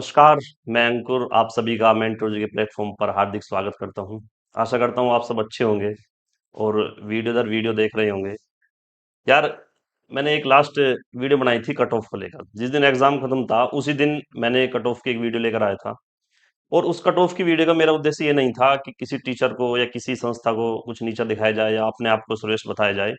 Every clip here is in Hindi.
नमस्कार। मैं अंकुर आप सभी का मेंटोर जी के प्लेटफॉर्म पर हार्दिक स्वागत करता हूं। आशा करता हूं आप सब अच्छे होंगे और वीडियो दर वीडियो देख रहे होंगे। यार, मैंने एक लास्ट वीडियो बनाई थी कट ऑफ को लेकर। जिस दिन एग्जाम खत्म था उसी दिन मैंने कट ऑफ की एक वीडियो लेकर आया था। और उस कट ऑफ की वीडियो का मेरा उद्देश्य ये नहीं था कि किसी टीचर को या किसी संस्था को कुछ नीचा दिखाया जाए या अपने आप को श्रेष्ठ बताया जाए।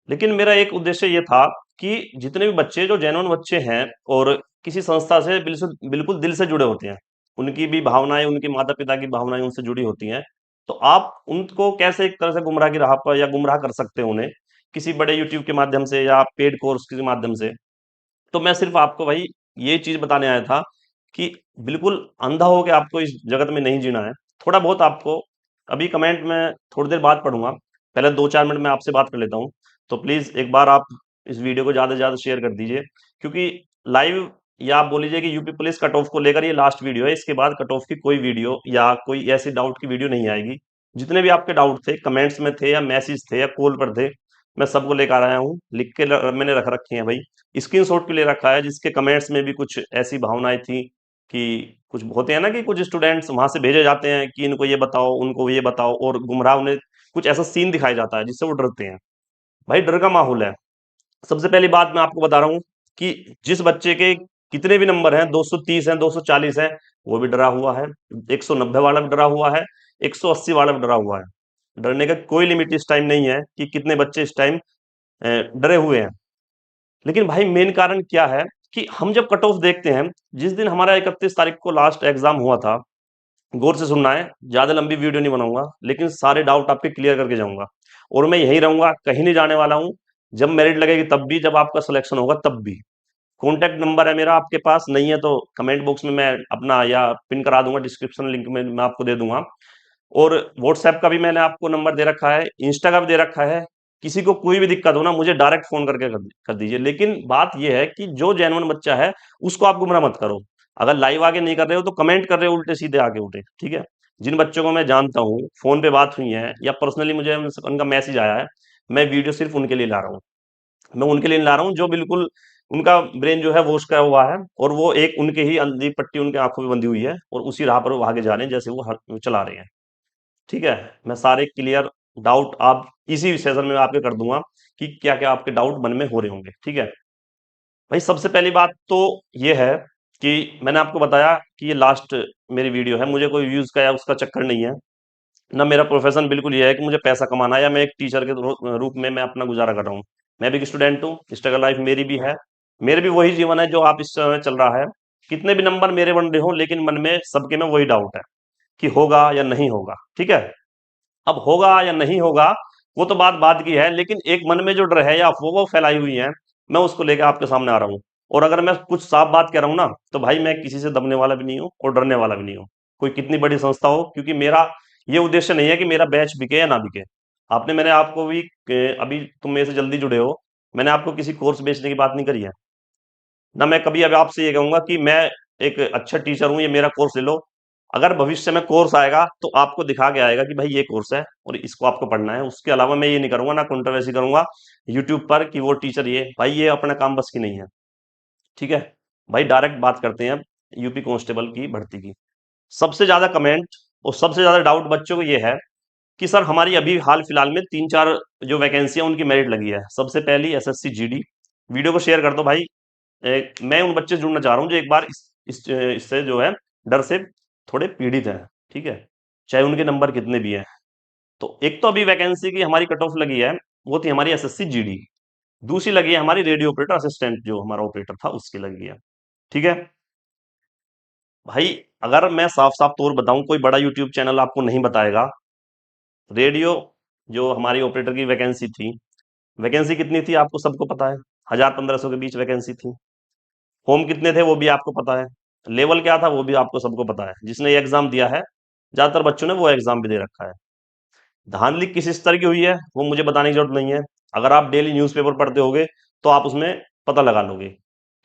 लेकिन मेरा एक उद्देश्य ये था कि जितने भी बच्चे जो जेन्युइन बच्चे हैं और किसी संस्था से बिल्कुल बिल्कुल दिल से जुड़े होते हैं, उनकी भी भावनाएं, उनके माता पिता की भावनाएं उनसे जुड़ी होती हैं। तो आप उनको कैसे एक तरह से गुमराह की राह पर या गुमराह कर सकते हो उन्हें, किसी बड़े यूट्यूब के माध्यम से या पेड कोर्स के माध्यम से। तो मैं सिर्फ आपको भाई ये चीज बताने आया था कि बिल्कुल अंधा होकर आपको इस जगत में नहीं जीना है। थोड़ा बहुत आपको अभी कमेंट में थोड़ी देर बाद पढ़ूंगा। पहले 2-4 मिनट में आपसे बात कर लेता हूँ। तो प्लीज एक बार आप इस वीडियो को ज्यादा से ज्यादा शेयर कर दीजिए, क्योंकि लाइव या आप बोल लीजिए कि यूपी पुलिस कट ऑफ को लेकर ये लास्ट वीडियो है। इसके बाद कट ऑफ की कोई वीडियो या कोई ऐसी डाउट की वीडियो नहीं आएगी। जितने भी आपके डाउट थे, कमेंट्स में थे या मैसेज थे या कॉल पर थे, मैं सबको लेकर आया हूँ। लिख के मैंने रख रखे हैं भाई। स्क्रीनशॉट भी ले रखा है, जिसके कमेंट्स में भी कुछ ऐसी भावनाएं थी कि कुछ होते हैं ना कि कुछ स्टूडेंट्स वहां से भेजे जाते हैं कि इनको ये बताओ, उनको ये बताओ, और गुमराह उन्हें कुछ ऐसा सीन दिखाया जाता है जिससे वो डरते हैं। भाई, डर का माहौल है। सबसे पहली बात मैं आपको बता रहा हूँ कि जिस बच्चे के कितने भी नंबर हैं, 230 हैं, 240 हैं, वो भी डरा हुआ है। 190 वाला भी डरा हुआ है, 180 वाला भी डरा हुआ है। डरने का कोई लिमिट इस टाइम नहीं है कि कितने बच्चे इस टाइम डरे हुए हैं। लेकिन भाई मेन कारण क्या है कि हम जब कट ऑफ देखते हैं, जिस दिन हमारा 31 तारीख को लास्ट एग्जाम हुआ था, गौर से सुनना है, ज्यादा लंबी वीडियो नहीं बनाऊंगा, लेकिन सारे डाउट आपके क्लियर करके जाऊंगा। और मैं यहीं रहूंगा, कहीं नहीं जाने वाला हूं। जब मेरिट लगेगी तब भी, जब आपका सिलेक्शन होगा तब भी। कॉन्टैक्ट नंबर है मेरा, आपके पास नहीं है तो कमेंट बॉक्स में मैं अपना या पिन करा दूंगा, डिस्क्रिप्शन लिंक में मैं आपको दे दूंगा। और व्हाट्सएप का भी मैंने आपको नंबर दे रखा है, इंस्टा का भी दे रखा है। किसी को कोई भी दिक्कत हो ना, मुझे डायरेक्ट फोन करके कर दीजिए। लेकिन बात यह है कि जो जेन्युइन बच्चा है उसको आप गुमराह मत करो। अगर लाइव आगे नहीं कर रहे हो तो कमेंट कर रहे हो उल्टे सीधे आगे उठे, ठीक है। जिन बच्चों को मैं जानता हूँ, फोन पे बात हुई है या पर्सनली मुझे उनका मैसेज आया है, मैं वीडियो सिर्फ उनके लिए ला रहा हूँ। मैं उनके लिए ला रहा हूँ जो बिल्कुल उनका ब्रेन जो है वॉश करा हुआ है, और वो एक उनके ही अंधी पट्टी उनके आंखों में बंधी हुई है और उसी राह पर वो आगे जा रहे हैं जैसे वो चला रहे हैं। ठीक है। मैं सारे क्लियर डाउट आप इसी सेशन में आपके कर दूंगा कि क्या क्या आपके डाउट मन में हो रहे होंगे, ठीक है। भाई, सबसे पहली बात तो ये है कि मैंने आपको बताया कि ये लास्ट मेरी वीडियो है। मुझे कोई व्यूज का या उसका चक्कर नहीं है। ना मेरा प्रोफेशन बिल्कुल ये है कि मुझे पैसा कमाना है या मैं एक टीचर के रूप में मैं अपना गुजारा कर रहा हूँ। मैं भी एक स्टूडेंट हूँ, स्ट्रगल लाइफ मेरी भी है। मेरे भी वही जीवन है जो आप इस समय चल रहा है। कितने भी नंबर मेरे बन रहे हो, लेकिन मन में सबके में वही डाउट है कि होगा या नहीं होगा, ठीक है। अब होगा या नहीं होगा वो तो बात बात की है, लेकिन एक मन में जो डर है या अफवाह फैलाई हुई है, मैं उसको लेकर आपके सामने आ रहा हूँ। और अगर मैं कुछ साफ बात कह रहा हूँ ना, तो भाई मैं किसी से दबने वाला भी नहीं हूँ और डरने वाला भी नहीं हूँ, कोई कितनी बड़ी संस्था हो। क्योंकि मेरा ये उद्देश्य नहीं है कि मेरा बैच बिके या ना बिके। मैंने आपको भी अभी तुम मेरे से जल्दी जुड़े हो, मैंने आपको किसी कोर्स बेचने की बात नहीं करी है। ना मैं कभी अब आपसे ये कहूंगा कि मैं एक अच्छा टीचर हूं, ये मेरा कोर्स ले लो। अगर भविष्य में कोर्स आएगा तो आपको दिखा के आएगा कि भाई ये कोर्स है और इसको आपको पढ़ना है। उसके अलावा मैं ये नहीं करूंगा, ना कंट्रोवर्सी करूंगा यूट्यूब पर कि वो टीचर ये भाई ये अपना काम बस की नहीं है, ठीक है। भाई डायरेक्ट बात करते हैं यूपी कांस्टेबल की भर्ती की। सबसे ज्यादा कमेंट और सबसे ज्यादा डाउट बच्चों को ये है कि सर हमारी अभी हाल फिलहाल में 3-4 जो वैकेंसियां उनकी मेरिट लगी है। सबसे पहली एसएससी जीडी। वीडियो को शेयर कर दो भाई। मैं उन बच्चे से जुड़ना चाह रहा हूँ जो एक बार इससे जो है डर से थोड़े पीड़ित हैं, ठीक है, चाहे उनके नंबर कितने भी हैं। तो एक तो अभी वैकेंसी की हमारी कट ऑफ लगी है, वो थी हमारी एसएससी जीडी। दूसरी लगी है हमारी रेडियो ऑपरेटर असिस्टेंट, जो हमारा ऑपरेटर था उसकी लगी है, ठीक है। भाई, अगर मैं साफ साफ तौर बताऊं, कोई बड़ा यूट्यूब चैनल आपको नहीं बताएगा। रेडियो जो हमारी ऑपरेटर की वैकेंसी थी, वैकेंसी कितनी थी आपको सबको पता है। 1000-1500 के बीच वैकेंसी थी। फॉर्म कितने थे वो भी आपको पता है। लेवल क्या था वो भी आपको सबको पता है, जिसने ये एग्जाम दिया है। ज्यादातर बच्चों ने वो एग्जाम भी दे रखा है। धांधली किस स्तर की हुई है वो मुझे बताने की जरूरत नहीं है। अगर आप डेली न्यूज़पेपर पढ़ते होगे तो आप उसमें पता लगा लोगे।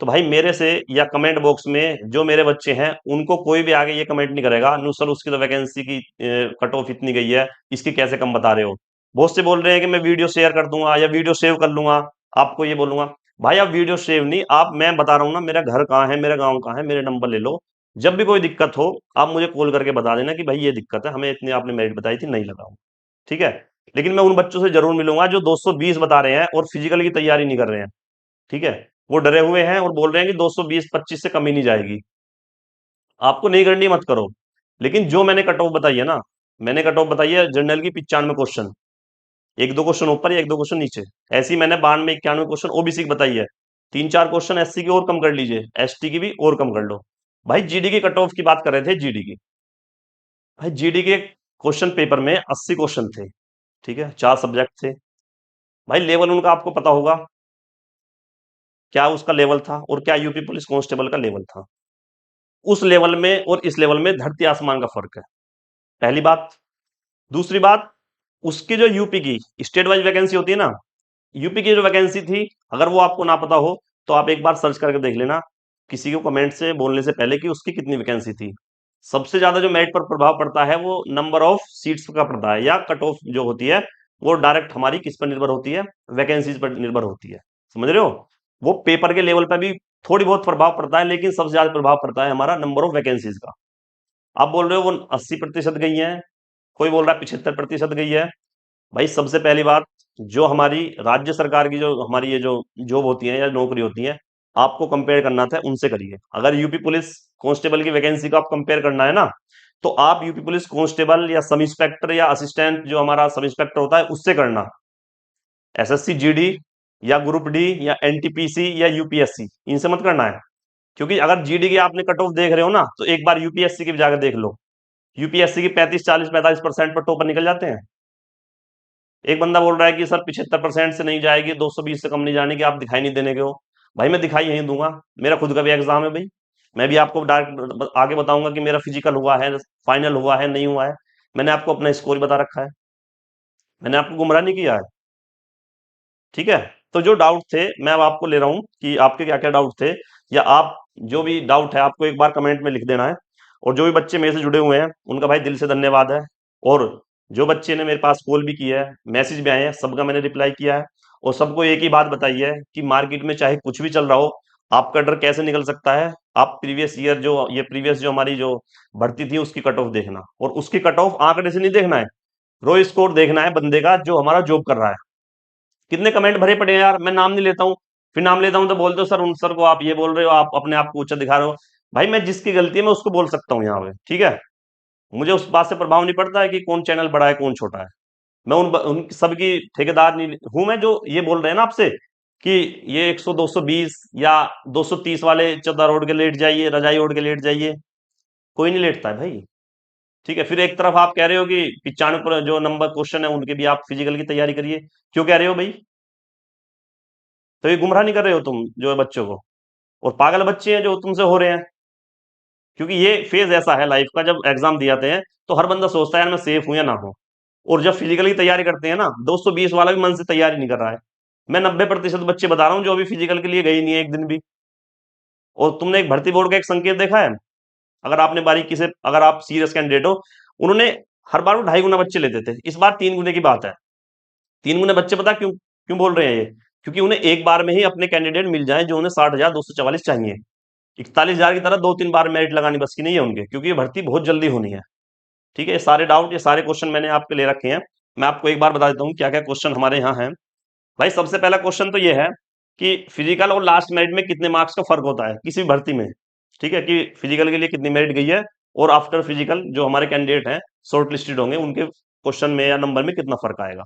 तो भाई मेरे से या कमेंट बॉक्स में जो मेरे बच्चे हैं उनको कोई भी आगे ये कमेंट नहीं करेगा नु सर उसकी तो वैकेंसी की कट ऑफ इतनी गई है, इसकी कैसे कम बता रहे हो। बहुत से बोल रहे हैं कि मैं वीडियो शेयर कर दूंगा या वीडियो सेव कर लूंगा, आपको ये बोलूंगा। भाई आप वीडियो सेव नहीं, आप, मैं बता रहा हूँ ना, मेरा घर कहाँ है, मेरा गांव कहाँ है, मेरे नंबर ले लो। जब भी कोई दिक्कत हो, आप मुझे कॉल करके बता देना कि भाई ये दिक्कत है, हमें इतनी आपने मेरिट बताई थी, नहीं लगाऊं। ठीक है। लेकिन मैं उन बच्चों से जरूर मिलूंगा जो 220 बता रहे हैं और फिजिकल की तैयारी नहीं कर रहे हैं। ठीक है। वो डरे हुए हैं और बोल रहे हैं कि 220 25 से कम ही नहीं जाएगी। आपको नहीं करनी मत करो। लेकिन जो मैंने कट ऑफ बताई है ना, मैंने कट ऑफ बताई है जनरल की 95 क्वेश्चन, एक दो क्वेश्चन ऊपर या एक दो क्वेश्चन नीचे। ऐसी मैंने 92 91 क्वेश्चन ओबीसी की बताई है। तीन चार क्वेश्चन एससी की और कम कर लीजिए, एसटी की भी और कम कर लो। भाई जीडी की कट ऑफ की बात कर रहे थे, जीडी की। भाई जीडी के क्वेश्चन पेपर में 80 क्वेश्चन थे। ठीक है, चार सब्जेक्ट थे। भाई लेवल उनका आपको पता होगा, क्या उसका लेवल था और क्या यूपी पुलिस कांस्टेबल का लेवल था। उस लेवल में और इस लेवल में धरती आसमान का फर्क है, पहली बात। दूसरी बात, उसकी जो यूपी की स्टेट वाइज वैकेंसी होती है ना, यूपी की जो वैकेंसी थी, अगर वो आपको ना पता हो तो आप एक बार सर्च करके देख लेना, किसी को कमेंट से बोलने से पहले, कि उसकी कितनी वैकेंसी थी। सबसे ज्यादा जो मेरिट पर प्रभाव पड़ता है वो नंबर ऑफ सीट्स का पड़ता है, या कट ऑफ जो होती है वो डायरेक्ट हमारी किस पर निर्भर होती है, वैकेंसीज पर निर्भर होती है। समझ रहे हो? वो पेपर के लेवल पर भी थोड़ी बहुत प्रभाव पड़ता है, लेकिन सबसे ज्यादा प्रभाव पड़ता है हमारा नंबर ऑफ वैकेंसीज का। आप बोल रहे हो वो 80% गई है, कोई बोल रहा है 75% गई है। भाई सबसे पहली बात, जो हमारी राज्य सरकार की जो हमारी ये जो जॉब होती है या नौकरी होती है, आपको कंपेयर करना था उनसे करिए। अगर यूपी पुलिस कांस्टेबल की वैकेंसी को आप कंपेयर करना है ना, तो आप यूपी पुलिस कांस्टेबल या सब इंस्पेक्टर या असिस्टेंट जो हमारा सब इंस्पेक्टर होता है उससे करना। एसएससी जीडी या ग्रुप डी या एनटीपीसी या यूपीएससी, इनसे मत करना है। क्योंकि अगर जीडी की आपने कट ऑफ देख रहे हो ना, तो एक बार यूपीएससी की भी जाकर देख लो। यूपीएससी की 35 40 45% पर टॉपर निकल जाते हैं। एक बंदा बोल रहा है कि सर 75% से नहीं जाएगी, 220 से कम नहीं जाने की, आप दिखाई नहीं देने के हो। भाई मैं दिखाई यहीं दूंगा, मेरा खुद का भी एग्जाम है भाई। मैं भी आपको डायरेक्ट आगे बताऊंगा कि मेरा फिजिकल हुआ है, फाइनल हुआ है, नहीं हुआ है। मैंने आपको अपना स्कोर बता रखा है, मैंने आपको गुमराह नहीं किया है। ठीक है। तो जो डाउट थे मैं अब आपको ले रहा हूँ कि आपके क्या क्या डाउट थे, या आप जो भी डाउट है आपको एक बार कमेंट में लिख देना है। और जो भी बच्चे मेरे से जुड़े हुए हैं उनका भाई दिल से धन्यवाद है। और जो बच्चे ने मेरे पास कॉल भी किया है, मैसेज भी आए हैं, सबका मैंने रिप्लाई किया है। और सबको एक ही बात बताई है कि मार्केट में चाहे कुछ भी चल रहा हो, आपका डर कैसे निकल सकता है। आप प्रीवियस ईयर जो ये प्रीवियस जो हमारी जो भर्ती थी उसकी कट ऑफ देखना, और उसकी कट ऑफ आंकड़े से नहीं देखना है, रो स्कोर देखना है बंदे का जो हमारा जॉब कर रहा है। कितने कमेंट भरे पड़े हैं यार, मैं नाम नहीं लेता हूँ, फिर नाम लेता हूँ तो बोलते हो सर उन सर को आप ये बोल रहे हो, आप अपने आप को ऊंचा दिखा रहे हो। भाई मैं जिसकी गलती है मैं उसको बोल सकता हूँ यहाँ पे, ठीक है। मुझे उस बात से प्रभाव नहीं पड़ता है कि कौन चैनल बड़ा है कौन छोटा है। मैं उन सबकी ठेकेदार नहीं हूं, मैं जो ये बोल रहे हैं ना आपसे कि ये 100 220 या 230 वाले चद्दर ओढ़ के लेट जाइए, रजाई ओढ़ के लेट जाइए, कोई नहीं लेटता है भाई। ठीक है। फिर एक तरफ आप कह रहे हो कि 95 जो नंबर क्वेश्चन है उनके भी आप फिजिकल की तैयारी करिए, क्यों कह रहे हो भाई? तो ये गुमराह नहीं कर रहे हो तुम जो है बच्चों को? और पागल बच्चे हैं जो तुमसे हो रहे हैं। क्योंकि ये फेज ऐसा है लाइफ का, जब एग्जाम दिए जाते हैं तो हर बंदा सोचता है यार मैं सेफ हूं या ना हूं। और जब फिजिकली तैयारी करते हैं ना, 220 वाला भी मन से तैयारी नहीं कर रहा है। मैं 90% बच्चे बता रहा हूँ जो अभी फिजिकल के लिए गई नहीं है एक दिन भी। और तुमने एक भर्ती बोर्ड का एक संकेत देखा है, अगर आपने बारीकी से, अगर आप सीरियस कैंडिडेट हो, उन्होंने हर बार वो 2.5 गुना बच्चे लेते थे, इस बार 3 गुने की बात है। 3 गुने बच्चे, पता क्यों क्यों बोल रहे हैं ये? क्योंकि उन्हें एक बार में ही अपने कैंडिडेट मिल जाए जो उन्हें 60,244 चाहिए। 41,000 की तरह 2 3 बार मेरिट लगानी बस की नहीं है उनके, क्योंकि ये भर्ती बहुत जल्दी होनी है। ठीक है। ये सारे डाउट, ये सारे क्वेश्चन मैंने आपके ले रखे हैं। मैं आपको एक बार बता देता हूँ क्या क्या क्वेश्चन हमारे यहाँ हैं। भाई सबसे पहला क्वेश्चन तो ये है कि फिजिकल और लास्ट मेरिट में कितने मार्क्स का फर्क होता है किसी भी भर्ती में। ठीक है, कि फिजिकल के लिए कितनी मेरिट गई है, और आफ्टर फिजिकल जो हमारे कैंडिडेट हैं शॉर्ट लिस्टेड होंगे उनके क्वेश्चन में या नंबर में कितना फर्क आएगा।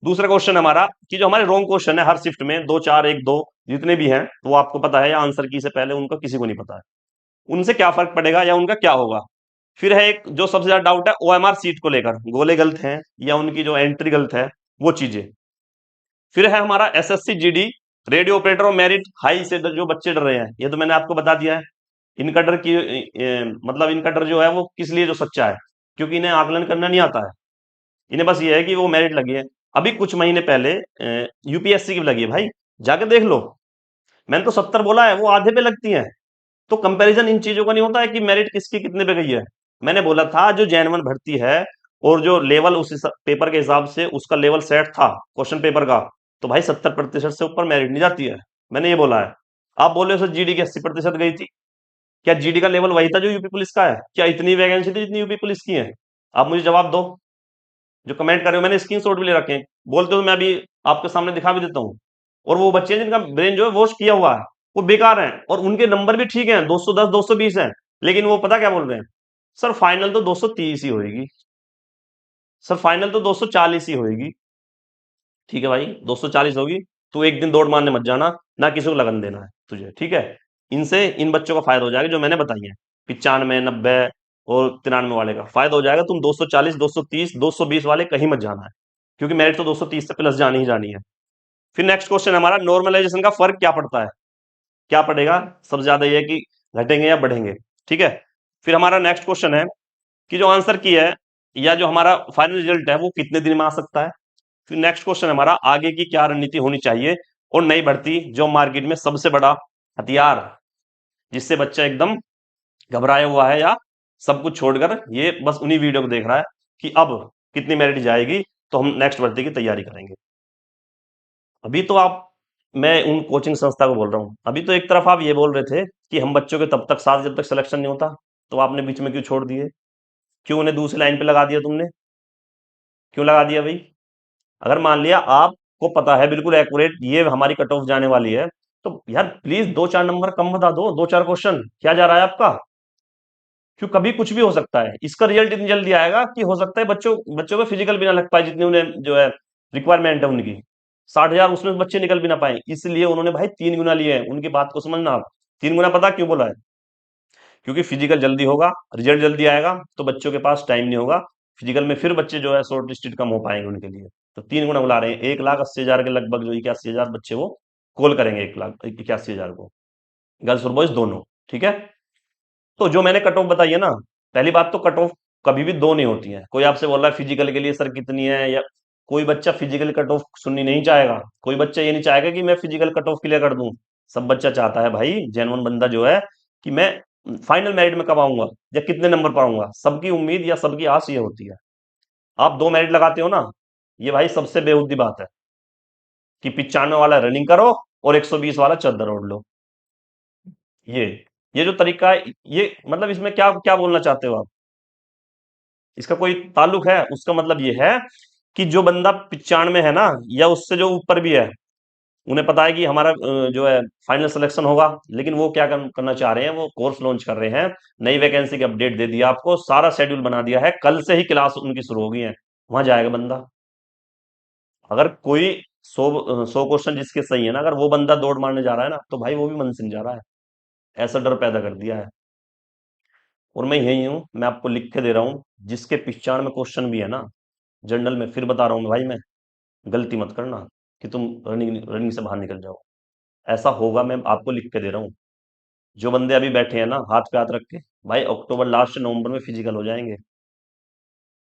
दूसरा क्वेश्चन हमारा कि जो हमारे रॉन्ग क्वेश्चन है हर शिफ्ट में, 2 4 1 2 जितने भी हैं, तो वो आपको पता है, या आंसर की से पहले उनका किसी को नहीं पता है, उनसे क्या फर्क पड़ेगा या उनका क्या होगा। फिर है एक जो सबसे ज्यादा डाउट है ओएमआर सीट को लेकर, गोले गलत हैं या उनकी जो एंट्री गलत है, वो चीजें। फिर है हमारा एसएससी जीडी रेडियो ऑपरेटर और मेरिट हाई से जो बच्चे डर रहे हैं, ये तो मैंने आपको बता दिया है। इनका डर की मतलब इनका डर जो है वो किस लिए जो सच्चा है, क्योंकि इन्हें आकलन करना नहीं आता है। इन्हें बस ये है कि वो मेरिट लगी है। अभी कुछ महीने पहले यूपीएससी की भी लगी है भाई, जाके देख लो। मैंने तो 70 बोला है, वो आधे पे लगती है। तो कंपैरिजन इन चीजों का नहीं होता है कि मेरिट किसकी कितने पे गई है। मैंने बोला था जो जैन 1 भर्ती है और जो लेवल उस पेपर के हिसाब से उसका लेवल सेट था क्वेश्चन पेपर का, तो भाई 70% से ऊपर मेरिट नहीं जाती है। मैंने ये बोला है। आप बोल रहे हो सर जीडी की 80% गई थी। क्या जीडी का लेवल वही था जो यूपी पुलिस का है? क्या इतनी वैकेंसी थी जितनी यूपी पुलिस की है? आप मुझे जवाब दो। जो कमेंट कर रहे हो, मैंने स्क्रीनशॉट भी ले रखे हैं, बोलते हो तो मैं अभी आपके सामने दिखा भी देता हूँ। और वो बच्चे हैं जिनका ब्रेन जो है वॉश किया हुआ है, वो बेकार हैं, और उनके नंबर भी ठीक है, 210 220 है। लेकिन वो पता क्या बोल रहे हैं, सर फाइनल तो 230 ही होएगी, सर फाइनल तो 240 ही होएगी। ठीक है भाई, 240 होगी। तू एक दिन दौड़ मारने मत जाना, ना किसी को लगन देना है तुझे, ठीक है? इनसे इन बच्चों का फायदा हो जाएगा जो मैंने बताई है, 95 90 और 93 वाले का फायदा हो जाएगा। तुम 240 230 220 वाले कहीं मत जाना है, क्योंकि मेरिट तो 230 से प्लस जानी ही जानी है। फिर नेक्स्ट क्वेश्चन हमारा, नॉर्मलाइजेशन का फर्क क्या पड़ता है? क्या पड़ेगा? सबसे ज्यादा ये है कि घटेंगे या बढ़ेंगे, ठीक है? फिर हमारा नेक्स्ट क्वेश्चन है कि जो आंसर की है या जो हमारा फाइनल रिजल्ट है वो कितने दिन में आ सकता है? फिर नेक्स्ट क्वेश्चन हमारा, आगे की क्या रणनीति होनी चाहिए और नई भर्ती जो मार्केट में सबसे बड़ा हथियार जिससे बच्चा एकदम घबराया हुआ है या सब कुछ छोड़कर ये बस उन्हीं वीडियो को देख रहा है कि अब कितनी मेरिट जाएगी तो हम नेक्स्ट भर्ती की तैयारी करेंगे। अभी तो आप, मैं उन कोचिंग संस्था को बोल रहा हूं, अभी तो एक तरफ आप ये बोल रहे थे कि हम बच्चों के तब तक साथ जब तक सिलेक्शन नहीं होता, तो आपने बीच में क्यों छोड़ दिए? क्यों उन्हें दूसरी लाइन पे लगा दिया तुमने? क्यों लगा दिया भाई? अगर मान लिया आपको पता है बिल्कुल एक्यूरेट ये हमारी कट ऑफ जाने वाली है, तो यार प्लीज 2 4 नंबर कम बता दो, 2 4 क्वेश्चन क्या जा रहा है आपका? क्यों, कभी कुछ भी हो सकता है। इसका रिजल्ट इतनी जल्दी आएगा कि हो सकता है बच्चों बच्चों को फिजिकल भी ना लग पाए, जितनी उन्हें जो है रिक्वायरमेंट है उनकी, 60,000 उसमें बच्चे निकल भी ना पाए, इसलिए उन्होंने भाई 3 गुना लिए हैं। उनकी बात को समझना आप। 3 गुना पता क्यों बोला है? क्योंकि फिजिकल जल्दी होगा, रिजल्ट जल्दी आएगा, तो बच्चों के पास टाइम नहीं होगा फिजिकल में, फिर बच्चे जो है शॉर्ट लिस्टेड कम हो पाएंगे उनके लिए। तो 3 गुना बुला रहे हैं, 1,80,000 के लगभग जो 81,000 बच्चे वो कॉल करेंगे, 1,81,000 को, गर्ल्स और बॉयज दोनों, ठीक है? तो जो मैंने कट ऑफ बताई है ना, पहली बात तो कट ऑफ कभी भी दो नहीं होती है। कोई आपसे बोल रहा है फिजिकल के लिए सर कितनी है, या कोई बच्चा फिजिकल कट ऑफ सुननी नहीं चाहेगा। कोई बच्चा ये नहीं चाहेगा कि मैं फिजिकल कट ऑफ क्लियर कर दूं। सब बच्चा चाहता है भाई, जेन्युइन बंदा जो है, कि मैं फाइनल मेरिट में कब आऊंगा या कितने नंबर पर आऊंगा। सबकी उम्मीद या सबकी आस ये होती है। आप 2 मेरिट लगाते हो ना, ये भाई सबसे बेहूदी बात है कि 95 वाला रनिंग करो और 120 वाला चद्दर ओढ़ लो। ये ये जो तरीका है, ये मतलब इसमें क्या क्या बोलना चाहते हो आप? इसका कोई ताल्लुक है? उसका मतलब ये है कि जो बंदा 95 है ना, या उससे जो ऊपर भी है, उन्हें पता है कि हमारा जो है फाइनल सिलेक्शन होगा, लेकिन वो क्या करना चाह रहे हैं, वो कोर्स लॉन्च कर रहे हैं, नई वैकेंसी की अपडेट दे दिया आपको, सारा शेड्यूल बना दिया है, कल से ही क्लास उनकी शुरू हो गई है, वहां जाएगा बंदा। अगर कोई 100 क्वेश्चन जिसके सही है ना, अगर वो बंदा दौड़ मारने जा रहा है ना, तो भाई वो भी मन से नहीं जा रहा है। ऐसा डर पैदा कर दिया है। और मैं यही हूं, मैं आपको लिख के दे रहा हूं, जिसके 95 क्वेश्चन भी है ना जनरल में, फिर बता रहा हूं मैं भाई, मैं, गलती मत करना कि तुम रनिंग रनिंग से बाहर निकल जाओ। ऐसा होगा, मैं आपको लिख के दे रहा हूँ। जो बंदे अभी बैठे हैं ना हाथ पे हाथ रख के, भाई अक्टूबर लास्ट नवंबर में फिजिकल हो जाएंगे।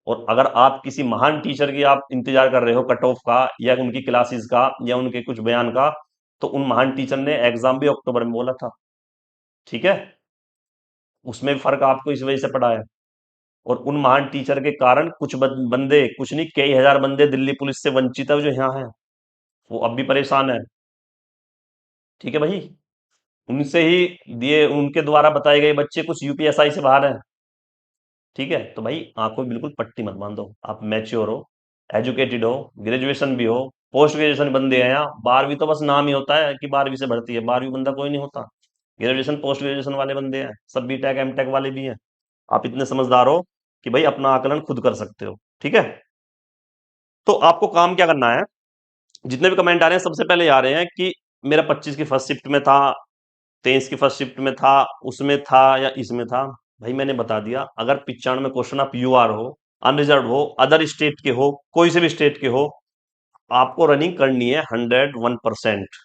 और अगर आप किसी महान टीचर की आप इंतजार कर रहे हो कट ऑफ का, या उनकी क्लासेस का, या उनके कुछ बयान का, तो उन महान टीचर ने एग्जाम भी अक्टूबर में बोला था, ठीक है? उसमें भी फर्क आपको इस वजह से पड़ा है। और उन महान टीचर के कारण कुछ बंदे, कुछ नहीं कई हजार बंदे दिल्ली पुलिस से वंचित है जो यहाँ है, वो अब भी परेशान है, ठीक है भाई? उनसे ही दिए, उनके द्वारा बताए गए बच्चे कुछ यूपीएसआई से बाहर हैं, ठीक है? तो भाई आंखों में बिल्कुल पट्टी मत बांधो। आप मैच्योर हो, एजुकेटेड हो, ग्रेजुएशन भी हो, पोस्ट ग्रेजुएशन बंदे हैं यहाँ। 12वीं तो बस नाम ही होता है कि 12वीं से भर्ती है, 12वीं बंदा कोई नहीं होता। ग्रेजुएशन पोस्ट ग्रेजुएशन वाले बंदे हैं, सब बीटेक एमटेक वाले भी हैं। आप इतने समझदार हो कि भाई अपना आकलन खुद कर सकते हो, ठीक है? तो आपको काम क्या करना है, जितने भी कमेंट आ रहे हैं सबसे पहले आ रहे हैं कि मेरा 25 की फर्स्ट शिफ्ट में था, 23 की फर्स्ट शिफ्ट में था, उसमें था या इसमें था। भाई मैंने बता दिया, अगर 95 क्वेश्चन आप यूआर हो, अनरिजर्व हो, अदर स्टेट के हो, कोई से भी स्टेट के हो, आपको रनिंग करनी है 101%।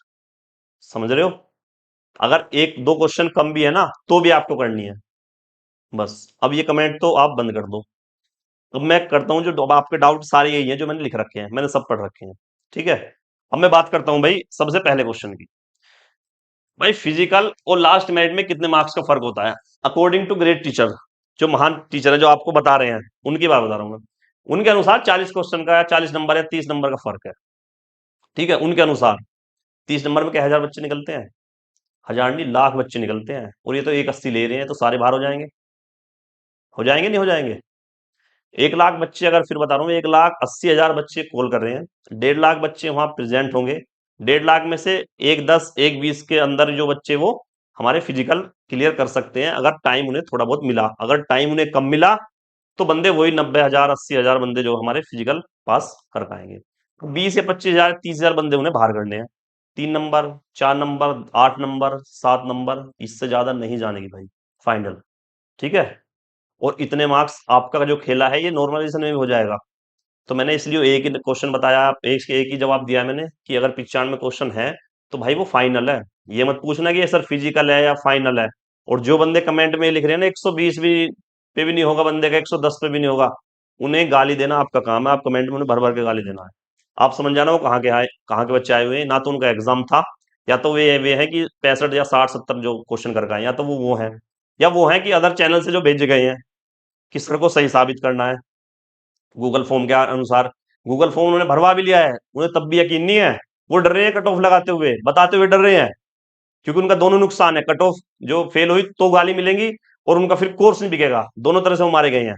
समझ रहे हो? अगर एक दो क्वेश्चन कम भी है ना, तो भी आपको करनी है। बस अब ये कमेंट तो आप बंद कर दो। अब मैं करता हूं, जो अब आपके डाउट सारे यही हैं जो मैंने लिख रखे हैं, मैंने सब पढ़ रखे हैं, ठीक है? अब मैं बात करता हूं भाई सबसे पहले क्वेश्चन की। भाई फिजिकल और लास्ट मिनट में कितने मार्क्स का फर्क होता है? अकॉर्डिंग टू ग्रेट टीचर, जो महान टीचर है जो आपको बता रहे हैं, उनकी बात बता रहा हूं मैं, उनके अनुसार 40 क्वेश्चन का या 40 नंबर या 30 नंबर का फर्क है, ठीक है? उनके अनुसार 30 नंबर में क्या 1000 बच्चे निकलते हैं? हजार नहीं, लाख बच्चे निकलते हैं, और ये तो 180 ले रहे हैं, तो सारे बाहर हो जाएंगे। हो जाएंगे नहीं हो जाएंगे? 1 लाख बच्चे, अगर फिर बता रहा हूँ, 1,80,000 बच्चे कॉल कर रहे हैं, 1.5 लाख बच्चे वहां प्रेजेंट होंगे। 1.5 लाख में से एक 10 एक 20 के अंदर जो बच्चे वो हमारे फिजिकल क्लियर कर सकते हैं, अगर टाइम उन्हें थोड़ा बहुत मिला। अगर टाइम उन्हें कम मिला तो बंदे वही 90,000 80,000 बंदे जो हमारे फिजिकल पास कर पाएंगे। 20 या 25,000 30,000 बंदे उन्हें बाहर करने हैं। 3 नंबर, 4 नंबर, 8 नंबर, 7 नंबर, इससे ज्यादा नहीं जानेगी भाई, फाइनल। ठीक है। और इतने मार्क्स आपका जो खेला है ये नॉर्मलाइजेशन में भी हो जाएगा। तो मैंने इसलिए एक ही क्वेश्चन बताया, एक ही जवाब दिया मैंने कि अगर 95 क्वेश्चन है तो भाई वो फाइनल है। ये मत पूछना कि ये सर फिजिकल है या फाइनल है। और जो बंदे कमेंट में लिख रहे हैं ना 120 भी पे भी नहीं होगा बंदे का, 110 पे भी नहीं होगा, उन्हें गाली देना आपका काम है। आप कमेंट में उन्हें भर भर के गाली देना है। आप समझ जाना वो कहाँ के आए, कहाँ के बच्चे आए हुए हैं। ना तो उनका एग्जाम था, या तो वे है कि 65 या 60 70 जो क्वेश्चन करके आए, या तो वो है, या वो है कि अदर चैनल से जो भेजे गए हैं कि सर को सही साबित करना है गूगल फॉर्म के अनुसार। गूगल फॉर्म उन्होंने भरवा भी लिया है, उन्हें तब भी यकीन नहीं है। वो डर रहे हैं कट ऑफ लगाते हुए, बताते हुए डर रहे हैं, क्योंकि उनका दोनों नुकसान है। कट ऑफ जो फेल हुई तो गाली मिलेंगी, और उनका फिर कोर्स नहीं बिकेगा, दोनों तरह से वो मारे गए हैं।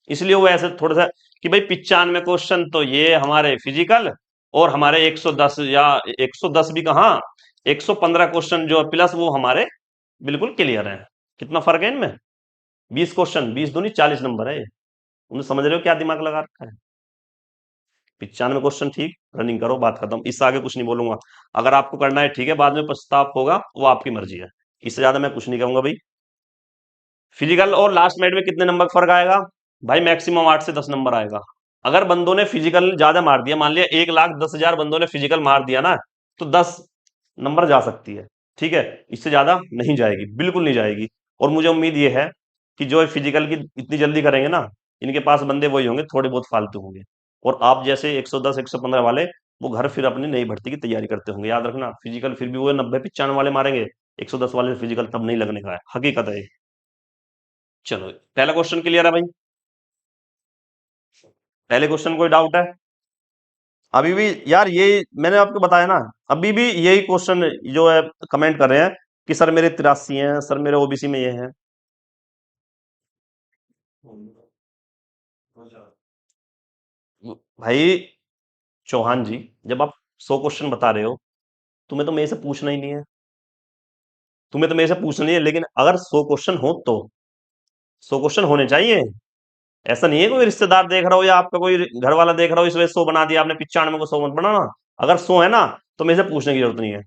इसलिए वो ऐसे थोड़ा सा कि भाई 95 क्वेश्चन तो ये हमारे फिजिकल, और हमारे 110 या 110 भी कहाँ, 115 क्वेश्चन जो प्लस वो हमारे बिल्कुल क्लियर है। कितना फर्क है इनमें? 20 क्वेश्चन, 20 दूनी 40 नंबर है ये। उन्हें समझ रहे हो क्या दिमाग लगा रखा है? 95 क्वेश्चन ठीक, रनिंग करो, बात खत्म। इससे आगे कुछ नहीं बोलूंगा। अगर आपको करना है ठीक है, बाद में पछतावा होगा, वो आपकी मर्जी है। इससे ज्यादा मैं कुछ नहीं कहूंगा भाई। फिजिकल और लास्ट मिनट में कितने नंबर का फर्क आएगा? भाई मैक्सिमम 8 से 10 नंबर आएगा। अगर बंदों ने फिजिकल ज्यादा मार दिया, मान लिया 1,10,000 बंदों ने फिजिकल मार दिया ना, तो 10 नंबर जा सकती है। ठीक है। इससे ज्यादा नहीं जाएगी, बिल्कुल नहीं जाएगी। और मुझे उम्मीद ये है कि जो फिजिकल की इतनी जल्दी करेंगे ना, इनके पास बंदे वही होंगे, थोड़े बहुत फालतू होंगे। और आप जैसे 110 115 वाले, वो घर फिर अपनी नई भर्ती की तैयारी करते होंगे। याद रखना, फिजिकल फिर भी वो 90 95 वाले मारेंगे, 110 वाले फिजिकल तब नहीं लगने का है, हकीकत है ये। चलो, पहला क्वेश्चन क्लियर है भाई? पहले क्वेश्चन कोई डाउट है? अभी भी यार ये मैंने आपको बताया ना, अभी भी यही क्वेश्चन जो है कमेंट कर रहे हैं कि सर मेरे 83 हैं, सर मेरे ओबीसी में ये है। भाई चौहान जी, जब आप 100 क्वेश्चन बता रहे हो, तुम्हें तो मेरे से पूछना ही नहीं है। तुम्हें तो मेरे से पूछना नहीं है, लेकिन अगर 100 क्वेश्चन हो तो 100 क्वेश्चन होने चाहिए। ऐसा नहीं है कोई रिश्तेदार देख रहा हो या आपका कोई घर वाला देख रहा हो, इस वजह से 100 बना दिया आपने, 95 को 100 मत बनाना। अगर 100 है ना, तो मेरे से पूछने की जरूरत नहीं है।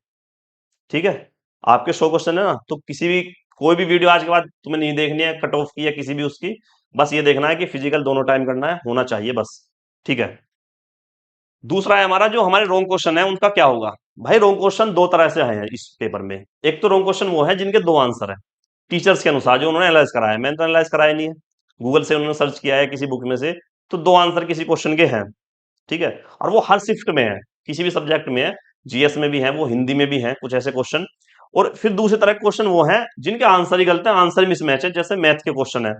ठीक है। आपके 100 क्वेश्चन है ना, तो किसी भी कोई भी वीडियो आज के बाद तुम्हें नहीं देखनी है कट ऑफ की या किसी भी उसकी। बस ये देखना है कि फिजिकल दोनों टाइम करना है, होना चाहिए बस। ठीक है। दूसरा है हमारा, जो हमारे रॉन्ग क्वेश्चन है उनका क्या होगा? भाई रॉन्ग क्वेश्चन दो तरह से है इस पेपर में। एक तो रॉन्ग क्वेश्चन वो है जिनके दो आंसर है, टीचर्स के अनुसार जो उन्होंने एनालाइज कराया है। मैंने तो एनालाइज कराया नहीं है, गूगल से उन्होंने सर्च किया है किसी बुक में से। तो दो आंसर किसी क्वेश्चन के हैं। ठीक है। और वो हर शिफ्ट में है, किसी भी सब्जेक्ट में है, जीएस में भी है, वो हिंदी में भी है कुछ ऐसे क्वेश्चन। और फिर दूसरी तरह के क्वेश्चन वो है जिनके आंसर ही गलत है, आंसर मिसमैच है, जैसे मैथ के क्वेश्चन है।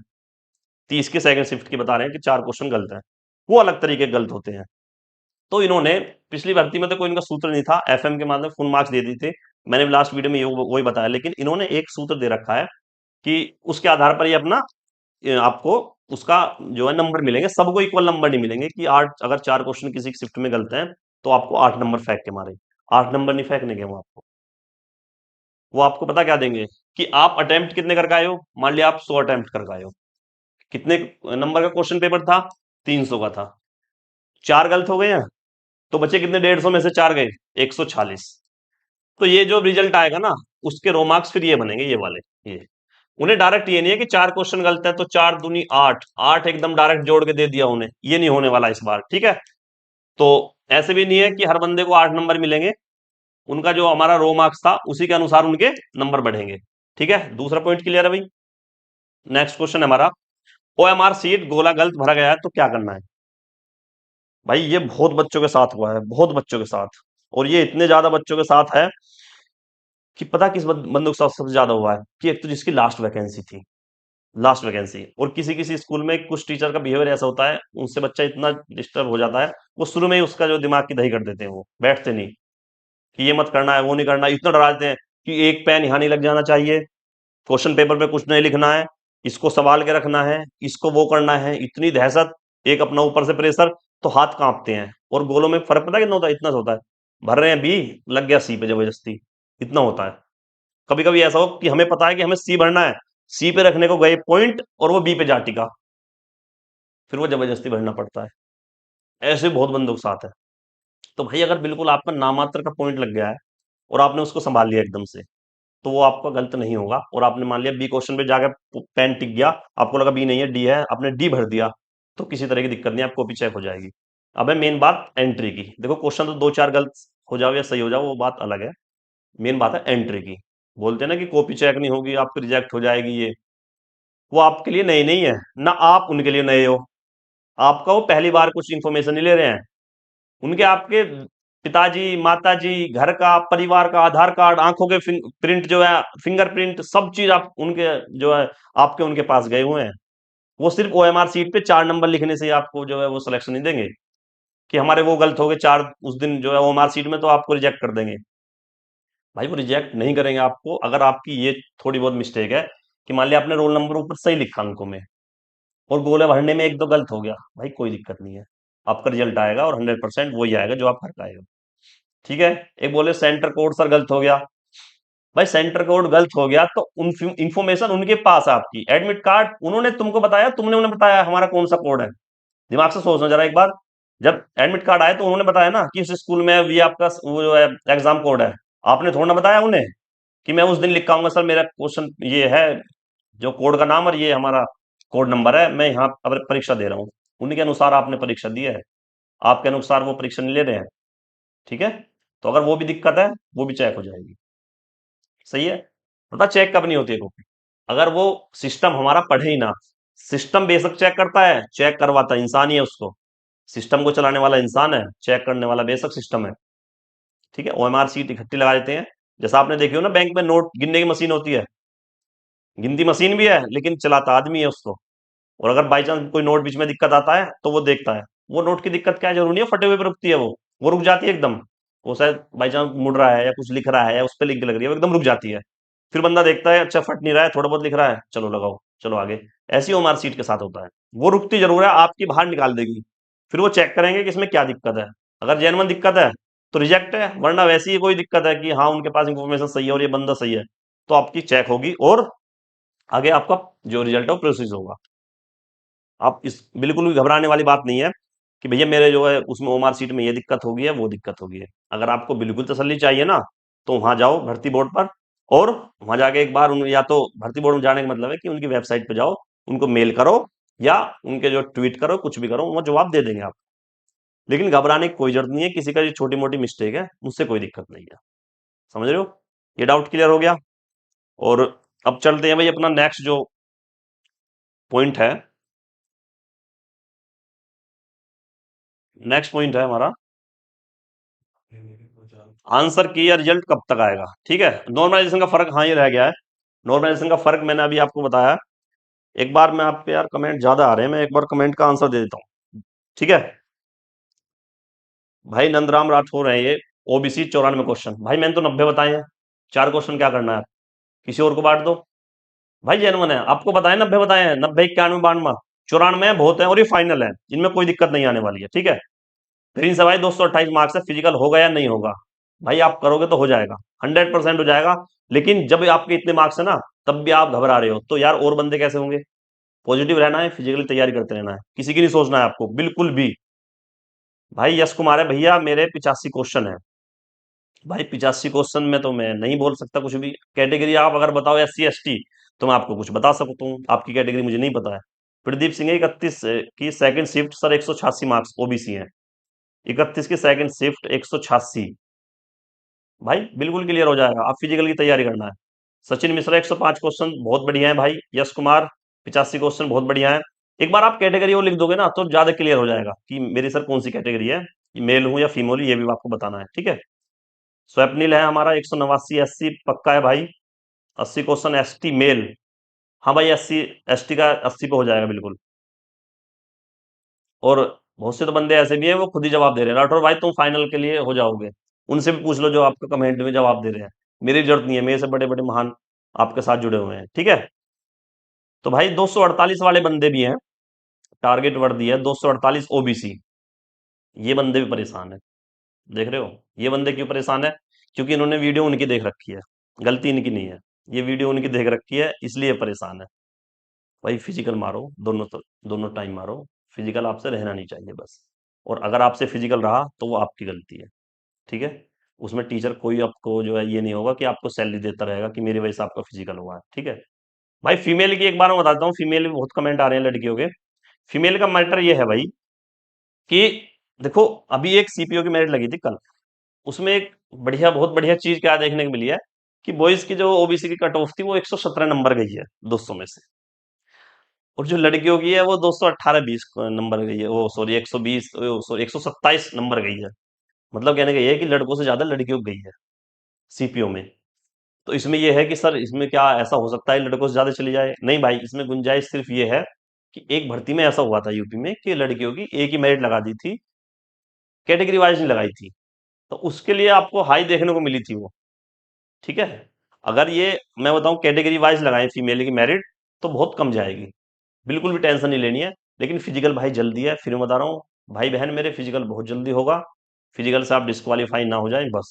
30 के सेकंड शिफ्ट की बता रहे हैं कि 4 क्वेश्चन गलत है, वो अलग तरीके के गलत होते हैं। तो इन्होंने पिछली भर्ती में तो कोई इनका सूत्र नहीं था, एफएम के माध्यम फुल मार्क्स दे दिए थे। मैंने भी लास्ट वीडियो में वही बताया, लेकिन इन्होंने एक सूत्र दे रखा है कि उसके आधार पर ये अपना आपको उसका जो है नंबर मिलेंगे, सबको इक्वल नंबर नहीं मिलेंगे कि 8 अगर 4 क्वेश्चन किसी शिफ्ट में गलत हैं तो आपको 8 नंबर फेंक के मारे। 8 नंबर नहीं फेंकने के वो आपको। वो आपको पता क्या देंगे कि आप अटेम्प्ट कितने करके आए हो। मान लिया आप 100 अटेम्प्ट करके आए हो, कितने नंबर का क्वेश्चन पेपर था? 300 का था। 4 गलत हो गए हैं, तो बचे कितने? 150 में से 4 गए, 146। तो ये जो रिजल्ट आएगा ना, उसके रो मार्क्स फिर ये बनेंगे, ये वाले। ये उन्हें डायरेक्ट ये नहीं है कि 4 क्वेश्चन गलत है तो 4 दूनी 8, 8 एकदम डायरेक्ट जोड़ के दे दिया उन्हें, ये नहीं होने वाला इस बार। ठीक है। तो ऐसे भी नहीं है कि हर बंदे को 8 नंबर मिलेंगे, उनका जो हमारा रो मार्क्स था उसी के अनुसार उनके नंबर बढ़ेंगे। ठीक है। दूसरा पॉइंट क्लियर है भाई? नेक्स्ट क्वेश्चन है हमारा, ओएमआर सीट गोला गलत भरा गया है तो क्या करना है? भाई ये बहुत बच्चों के साथ हुआ है, बहुत बच्चों के साथ। और ये इतने ज्यादा बच्चों के साथ है कि पता किस बंदों के साथ सबसे ज्यादा हुआ है कि एक तो जिसकी लास्ट वैकेंसी थी, लास्ट वैकेंसी। और किसी किसी स्कूल में कुछ टीचर का बिहेवियर ऐसा होता है, उनसे बच्चा इतना डिस्टर्ब हो जाता है, वो शुरू में ही उसका जो दिमाग की दही कर देते हैं, वो बैठते नहीं कि ये मत करना है, वो नहीं करना है, इतना डरा देते हैं कि एक पेन यहाँ नहीं लग जाना चाहिए, क्वेश्चन पेपर पे कुछ नहीं लिखना है, इसको संभाल के रखना है, इसको वो करना है, इतनी दहशत, एक अपना ऊपर से प्रेशर, तो हाथ कांपते हैं। और गोलों में फर्क पता है कितना होता है? इतना सा होता है, भर रहे हैं बी, लग गया सी पे जबरदस्ती, इतना होता है। कभी कभी ऐसा हो कि हमें पता है कि हमें सी भरना है, सी पे रखने को गए पॉइंट और वो बी पे जा टिका, फिर वो जबरदस्ती भरना पड़ता है। ऐसे बहुत बंदों के साथ है। तो भाई अगर बिल्कुल आपका नामात्र का पॉइंट लग गया है और आपने उसको संभाल लिया एकदम से, तो वो आपका गलत नहीं होगा। और आपने मान लिया बी क्वेश्चन पे जाकर पेन टिक गया, आपको लगा बी नहीं है डी है, आपने डी भर दिया, तो किसी तरह की दिक्कत नहीं, आपको कॉपी चेक हो जाएगी। अब है मेन बात एंट्री की। देखो क्वेश्चन तो दो चार गलत हो जाओ या सही हो जाओ वो बात अलग है, मेन बात है एंट्री की। बोलते हैं ना कि कॉपी चेक नहीं होगी, आपकी रिजेक्ट हो जाएगी, ये वो आपके लिए नई नहीं है, ना आप उनके लिए नए हो। आपका वो पहली बार कुछ इंफॉर्मेशन नहीं ले रहे हैं, उनके आपके पिताजी माताजी, घर का परिवार का आधार कार्ड, आंखों के प्रिंट जो है, फिंगरप्रिंट, सब चीज आप उनके जो है आपके उनके पास गए हुए हैं। वो सिर्फ ओएमआर सीट पे 4 नंबर लिखने से ही आपको जो है वो सिलेक्शन नहीं देंगे कि हमारे वो गलत हो गए चार उस दिन जो है ओएमआर सीट में, तो आपको रिजेक्ट कर देंगे। भाई वो रिजेक्ट नहीं करेंगे आपको अगर आपकी ये थोड़ी बहुत मिस्टेक है कि मान लिया आपने रोल नंबर ऊपर सही लिखा अंकों में और गोले भरने में एक दो गलत हो गया, भाई कोई दिक्कत नहीं है, आपका रिजल्ट आएगा और 100% वही आएगा जो आप भर का आएगा। ठीक है। एक बोले सेंटर कोड सर गलत हो गया, भाई सेंटर कोड गलत हो गया तो इंफॉर्मेशन उनके पास है, आपकी एडमिट कार्ड उन्होंने तुमको बताया, तुमने उन्हें बताया हमारा कौन सा कोड है। दिमाग से सोचना जरा एक बार, जब एडमिट कार्ड आए तो उन्होंने बताया ना कि इस स्कूल में ये आपका वो जो है एग्जाम कोड है, आपने थोड़ा ना बताया उन्हें कि मैं उस दिन लिख आऊंगा सर मेरा क्वेश्चन ये है, जो कोड का नाम और ये हमारा कोड नंबर है, मैं यहाँ पर परीक्षा दे रहा हूँ। उनके अनुसार आपने परीक्षा दी है, आपके अनुसार वो परीक्षा नहीं ले रहे हैं। ठीक है। तो अगर वो भी दिक्कत है, वो भी चेक हो जाएगी। सही है। पता चेक कब नहीं होती है कॉपी? अगर वो सिस्टम हमारा पढ़े ही ना। सिस्टम बेशक चेक करता है, चेक करवाता इंसान ही है उसको, सिस्टम को चलाने वाला इंसान है, चेक करने वाला बेशक सिस्टम है। ठीक है। ओएमआर सीट इकट्ठी लगा देते हैं, जैसा आपने देखी हो ना बैंक में नोट गिनने की मशीन होती है, गिनती मशीन भी है लेकिन चलाता आदमी है उसको। और अगर बाई चांस कोई नोट बीच में दिक्कत आता है तो वो देखता है, वो नोट की दिक्कत क्या है, जरूरी है फटे हुए पे रुकती है, वो रुक जाती है एकदम। वो शायद बाई चांस मुड़ रहा है या कुछ लिख रहा है या उस पर लिंक लग रही है, वो एकदम रुक जाती है। फिर बंदा देखता है अच्छा फट नहीं रहा है, थोड़ा बहुत लिख रहा है, चलो लगाओ, चलो आगे। ऐसी ओमार सीट के साथ होता है, वो रुकती जरूर है, आपकी बाहर निकाल देगी। फिर वो चेक करेंगे कि इसमें क्या दिक्कत है, अगर जेनवन दिक्कत है तो रिजेक्ट है, वरना वैसी ही कोई दिक्कत है कि हाँ उनके पास इंफॉर्मेशन सही है और ये बंदा सही है, तो आपकी चेक होगी और आगे आपका जो रिजल्ट है वो प्रोसेस होगा। आप इस बिल्कुल भी घबराने वाली बात नहीं है कि भैया मेरे जो है उसमें ओमार सीट में ये दिक्कत होगी है वो दिक्कत होगी है। अगर आपको बिल्कुल तसल्ली चाहिए ना, तो वहां जाओ भर्ती बोर्ड पर, और वहां जाके एक बार या तो भर्ती बोर्ड में जाने का मतलब है कि उनकी वेबसाइट पे जाओ, उनको मेल करो या उनके जो ट्वीट करो, कुछ भी करो, वो जवाब दे देंगे आप। लेकिन घबराने की कोई जरूरत नहीं है, किसी का जो छोटी मोटी मिस्टेक है मुझसे कोई दिक्कत नहीं है। समझ रहे हो? ये डाउट क्लियर हो गया। और अब चलते हैं भाई अपना नेक्स्ट जो पॉइंट है, नेक्स्ट पॉइंट है हमारा आंसर की या रिजल्ट कब तक आएगा। ठीक है। नॉर्मलाइजेशन का फर्क हाँ ये रह गया है, नॉर्मलाइजेशन का फर्क मैंने अभी आपको बताया। एक बार मैं आप पे यार कमेंट ज्यादा आ रहे हैं, मैं एक बार कमेंट का आंसर दे देता हूँ। ठीक है। भाई नंदराम राठौर है ये, ओबीसी 94 क्वेश्चन, भाई मैंने तो 90 बताए हैं, 4 क्वेश्चन क्या करना है, किसी और को बांट दो। भाई जेनवन है, आपको बताए 90 बताए हैं, 90 91 92 94 बहुत है और ये फाइनल है, इनमें कोई दिक्कत नहीं आने वाली है। ठीक है। फिर इन सवाई 228 मार्क्स है, फिजिकल होगा या नहीं होगा, भाई आप करोगे तो हो जाएगा, 100% हो जाएगा। लेकिन जब आपके इतने मार्क्स है ना, तब भी आप घबरा रहे हो तो यार और बंदे कैसे होंगे? पॉजिटिव रहना है, फिजिकली तैयारी करते रहना है, किसी की नहीं सोचना है आपको बिल्कुल भी। भाई यश कुमार है भैया, मेरे 85 क्वेश्चन है। भाई 85 क्वेश्चन में तो मैं नहीं बोल सकता कुछ भी। कैटेगरी आप अगर बताओ SC ST तो मैं आपको कुछ बता सकता हूँ, आपकी कैटेगरी मुझे नहीं पता है। प्रदीप सिंह है 31 की second shift sir, 186 marks OBC है, 31 की सेकंड शिफ्ट 186। भाई बिल्कुल क्लियर हो जाएगा, आप फिजिकल की तैयारी करना है। सचिन मिश्रा 105 क्वेश्चन बहुत बढ़िया है भाई। यश कुमार 85 क्वेश्चन बहुत बढ़िया है। एक बार आप कैटेगरी वो लिख दोगे ना तो ज्यादा क्लियर हो जाएगा कि मेरी सर कौन सी कैटेगरी है, मेल हूं या फीमेल, ये भी आपको बताना है। ठीक है। स्वप्निल है हमारा 189 SC पक्का है भाई। 80 क्वेश्चन ST मेल, हाँ भाई SC ST का 80 पे हो जाएगा बिल्कुल। और बहुत से तो बंदे ऐसे भी हैं वो खुद ही जवाब दे रहे हैं, राठौर भाई तुम फाइनल के लिए हो जाओगे, उनसे भी पूछ लो जो आपको कमेंट में जवाब दे रहे हैं। मेरी जरूरत नहीं है, मेरे से बड़े बड़े महान आपके साथ जुड़े हुए हैं, ठीक है। तो भाई 248 वाले बंदे भी हैं, टारगेट वर्दी है 248 ओबीसी, ये बंदे भी परेशान है। देख रहे हो ये बंदे क्यों परेशान है? क्योंकि इन्होंने वीडियो उनकी देख रखी है, गलती इनकी नहीं है। ये वीडियो उनकी देख रखी है इसलिए परेशान है। भाई फिजिकल मारो, दोनों तो दोनों टाइम मारो। फिजिकल आपसे रहना नहीं चाहिए बस। और अगर आपसे फिजिकल रहा तो वो आपकी गलती है, ठीक है। उसमें टीचर कोई आपको जो है ये नहीं होगा कि आपको सैलरी देता रहेगा कि मेरी वजह से आपका फिजिकल हुआ है, ठीक है। भाई फीमेल की एक बार मैं बताता हूँ, फीमेल में बहुत कमेंट आ रहे हैं लड़कियों के। फीमेल का मैटर ये है भाई कि देखो, अभी एक सीपीओ की मेरिट लगी थी कल, उसमें एक बढ़िया, बहुत बढ़िया चीज क्या देखने को मिली है कि बॉयज की जो ओबीसी की कट ऑफ थी वो 117 नंबर गई है 200 में से। और जो लड़कियों की है वो 218 20 नंबर गई है, वो सॉरी 120, सॉरी 127 नंबर गई है। मतलब कहने का ये है कि लड़कों से ज्यादा लड़कियों की गई है सीपीओ में। तो इसमें यह है कि सर इसमें क्या ऐसा हो सकता है लड़कों से ज्यादा चली जाए? नहीं भाई, इसमें गुंजाइश सिर्फ ये है कि एक भर्ती में ऐसा हुआ था यूपी में कि लड़कियों की एक ही मेरिट लगा दी थी, कैटेगरी वाइज नहीं लगाई थी। तो उसके लिए आपको हाई देखने को मिली थी वो, ठीक है। अगर ये मैं बताऊं कैटेगरी वाइज लगाए फीमेल की मेरिट तो बहुत कम जाएगी, बिल्कुल भी टेंशन नहीं लेनी है। लेकिन फिजिकल भाई जल्दी है, फिर मैं बता रहा हूँ भाई बहन मेरे, फिजिकल बहुत जल्दी होगा। फिजिकल से आप डिस्क्वालीफाई ना हो जाए बस,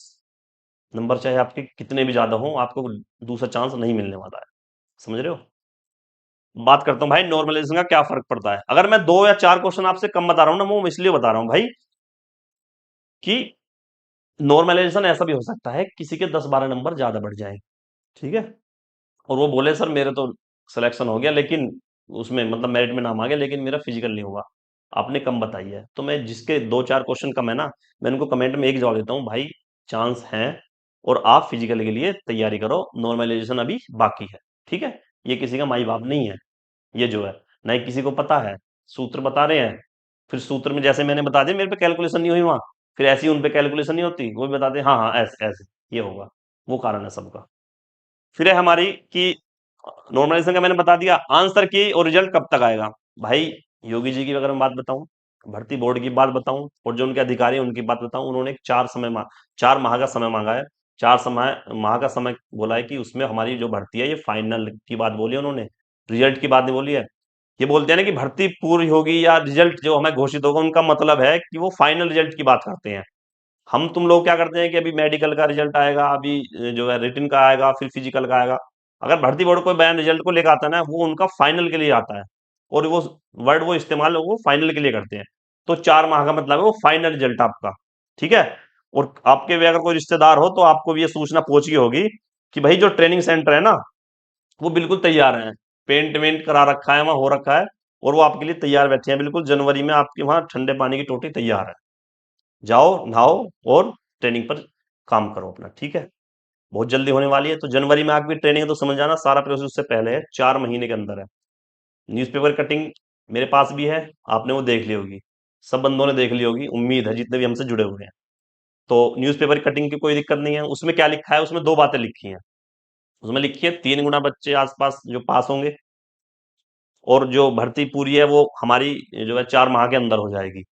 नंबर चाहे आपके कितने भी ज्यादा हो, आपको दूसरा चांस नहीं मिलने वाला है। समझ रहे हो? बात करता हूँ भाई नॉर्मलाइजेशन का क्या फर्क पड़ता है। अगर मैं 2 या 4 क्वेश्चन आपसे कम बता रहा हूँ ना, वो मैं इसलिए बता रहा हूँ भाई कि नॉर्मलाइजेशन ऐसा भी हो सकता है किसी के 10-12 नंबर ज्यादा बढ़ जाए, ठीक है। और वो बोले सर मेरे तो सिलेक्शन हो गया, लेकिन उसमें मतलब मेरिट में नाम आ गया, लेकिन मेरा फिजिकल नहीं हुआ। आपने कम बताई है, तो मैं जिसके 2-4 क्वेश्चन कम है ना, मैं उनको कमेंट में एक जवाब देता हूँ भाई, चांस है और आप फिजिकल के लिए तैयारी करो, नॉर्मलाइजेशन अभी बाकी है, ठीक है। ये किसी का माई बाप नहीं है, ये जो है ना ही किसी को पता है। सूत्र बता रहे हैं, फिर सूत्र में जैसे मैंने बता दिया मेरे पे कैलकुलेशन नहीं हुई वहां, फिर ऐसी उन पे कैलकुलेशन नहीं होती, वो भी बताते हैं हाँ हाँ ऐसे ऐसे ये होगा। वो कारण है सबका। फिर है हमारी कि नॉर्मलाइजेशन का मैंने बता दिया, आंसर की और रिजल्ट कब तक आएगा। भाई योगी जी की अगर मैं बात बताऊं, भर्ती बोर्ड की बात बताऊं और जो उनके अधिकारी हैं उनकी बात बताऊं, उन्होंने एक 4 माह का समय मांगा है। 4 माह का समय बोला है कि उसमें हमारी जो भर्ती है ये फाइनल की बात बोली है उन्होंने, रिजल्ट की बात नहीं बोली है। ये बोलते हैं ना कि भर्ती पूरी होगी या रिजल्ट जो हमें घोषित होगा, उनका मतलब है कि वो फाइनल रिजल्ट की बात करते हैं। हम तुम लोग क्या करते हैं कि अभी मेडिकल का रिजल्ट आएगा, अभी जो है रिटन का आएगा, फिर फिजिकल का आएगा। अगर भर्ती बोर्ड कोई बयान रिजल्ट को लेकर आता है ना, वो उनका फाइनल के लिए आता है, और वो वर्ड वो इस्तेमाल वो फाइनल के लिए करते हैं। तो 4 माह का मतलब है वो फाइनल रिजल्ट आपका, ठीक है। और आपके भी अगर कोई रिश्तेदार हो तो आपको भी ये सूचना पहुंच गई होगी कि भाई जो ट्रेनिंग सेंटर है ना, वो बिल्कुल तैयार है, पेंट वेंट करा रखा है, वहां हो रखा है, और वो आपके लिए तैयार बैठे हैं बिल्कुल। जनवरी में आपके वहां ठंडे पानी की टोटी तैयार है, जाओ नहाओ और ट्रेनिंग पर काम करो अपना, ठीक है। बहुत जल्दी होने वाली है, तो जनवरी में आपकी ट्रेनिंग है, तो समझ जाना सारा प्रोसेस उससे पहले है, 4 महीने के अंदर है। न्यूज़पेपर कटिंग मेरे पास भी है, आपने वो देख ली होगी, सब बंदों ने देख ली होगी, उम्मीद है जितने भी हमसे जुड़े हुए हैं। तो न्यूज़पेपर कटिंग की कोई दिक्कत नहीं है। उसमें क्या लिखा है, उसमें 2 बातें लिखी हैं। उसमें लिखी है 3 गुना बच्चे आसपास जो पास होंगे, और जो भर्ती पूरी है वो हमारी जो है 4 माह के अंदर हो जाएगी,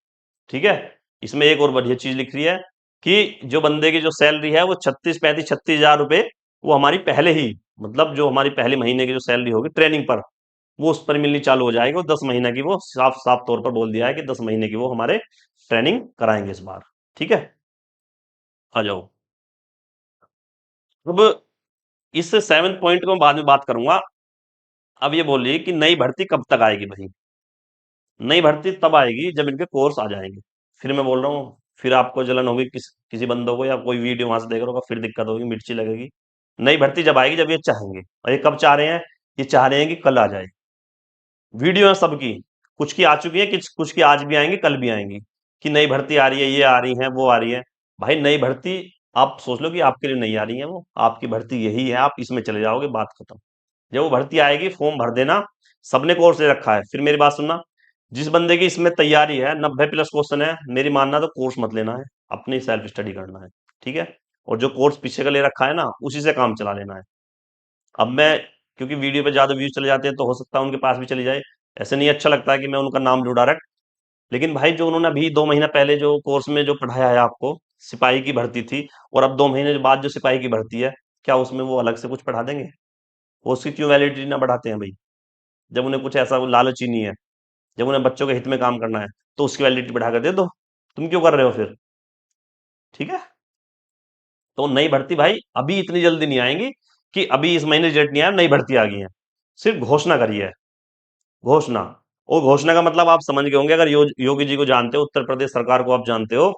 ठीक है। इसमें एक और बढ़िया चीज लिख रही है कि जो बंदे की जो सैलरी है वो 36-35-36 हजार रुपए, वो हमारी पहले ही, मतलब जो हमारी पहले महीने की जो सैलरी होगी ट्रेनिंग पर, वो उस पर मिलनी चालू हो जाएगी। और 10 महीने की वो साफ साफ तौर पर बोल दिया है कि 10 महीने की वो हमारे ट्रेनिंग कराएंगे इस बार, ठीक है। आ जाओ। अब इस 7 पॉइंट को मैं बाद में बात करूंगा। अब ये बोलिए कि नई भर्ती कब तक आएगी भाई? नई भर्ती तब आएगी जब इनके कोर्स आ जाएंगे। फिर मैं बोल रहा हूँ, फिर आपको जलन होगी किसी बंदों को, या कोई वीडियो वहां से देख रहा होगा, फिर दिक्कत होगी, मिर्ची लगेगी। नई भर्ती जब आएगी जब ये चाहेंगे, और ये कब चाह रहे हैं? ये चाह रहे हैं कि कल आ जाए। वीडियो है सबकी, कुछ की आ चुकी है, कुछ की आज भी आएंगी, कल भी आएंगी, कि नई भर्ती आ रही है, ये आ रही है, वो आ रही है। भाई नई भर्ती, आप सोच लो कि आपके लिए नहीं आ रही है, वो आपकी भर्ती यही है, आप इसमें चले जाओगे, बात खत्म। जब वो भर्ती आएगी फॉर्म भर देना। सबने कोर्स ले रखा है, फिर मेरी बात सुनना, जिस बंदे की इसमें तैयारी है, 90 प्लस क्वेश्चन है, मेरी मानना तो कोर्स मत लेना है, अपनी सेल्फ स्टडी करना है, ठीक है। और जो कोर्स पीछे का ले रखा है ना, उसी से काम चला लेना है। अब मैं, क्योंकि वीडियो पे ज्यादा व्यूज चले जाते हैं तो हो सकता है उनके पास भी चली जाए, ऐसे नहीं अच्छा लगता है कि मैं उनका नाम लूँ डायरेक्ट। लेकिन भाई जो उन्होंने अभी 2 महीना पहले जो कोर्स में जो पढ़ाया है आपको, सिपाही की भर्ती थी, और अब 2 महीने बाद जो सिपाही की भर्ती है, क्या उसमें वो अलग से कुछ पढ़ा देंगे? वो उसकी क्यों वैलिडिटी ना बढ़ाते हैं भाई? जब उन्हें कुछ ऐसा लालच ही नहीं है, जब उन्हें बच्चों के हित में काम करना है, तो उसकी वैलिडिटी बढ़ा कर दे दो। तुम क्यों कर रहे हो फिर? ठीक है। तो नई भर्ती भाई अभी इतनी जल्दी नहीं आएंगी कि अभी इस महीने रिजल्ट नहीं आया नई भर्ती आ गई है। सिर्फ घोषणा करी है, घोषणा। और घोषणा का मतलब आप समझ गए होंगे, अगर योगी जी को जानते हो, उत्तर प्रदेश सरकार को आप जानते हो,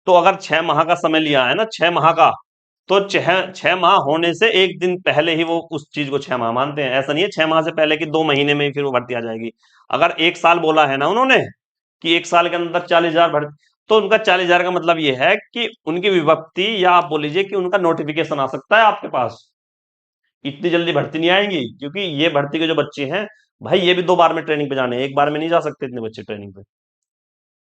तो अगर 6 माह का समय लिया है ना, 6 माह का, तो 6 माह होने से एक दिन पहले ही वो उस चीज को 6 माह मानते हैं। ऐसा नहीं है 6 माह से पहले कि 2 महीने में ही फिर वो भर्ती आ जाएगी। अगर 1 साल बोला है ना उन्होंने कि 1 साल के अंदर 40,000 भर्ती, तो उनका 40,000 का मतलब ये है कि उनकी विभक्ति, या आप बोल लीजिए कि उनका नोटिफिकेशन आ सकता है आपके पास। इतनी जल्दी भर्ती नहीं आएंगी, क्योंकि ये भर्ती के जो बच्चे हैं भाई, ये भी 2 बार में ट्रेनिंग पे जाने हैं, एक बार में नहीं जा सकते इतने बच्चे ट्रेनिंग पे।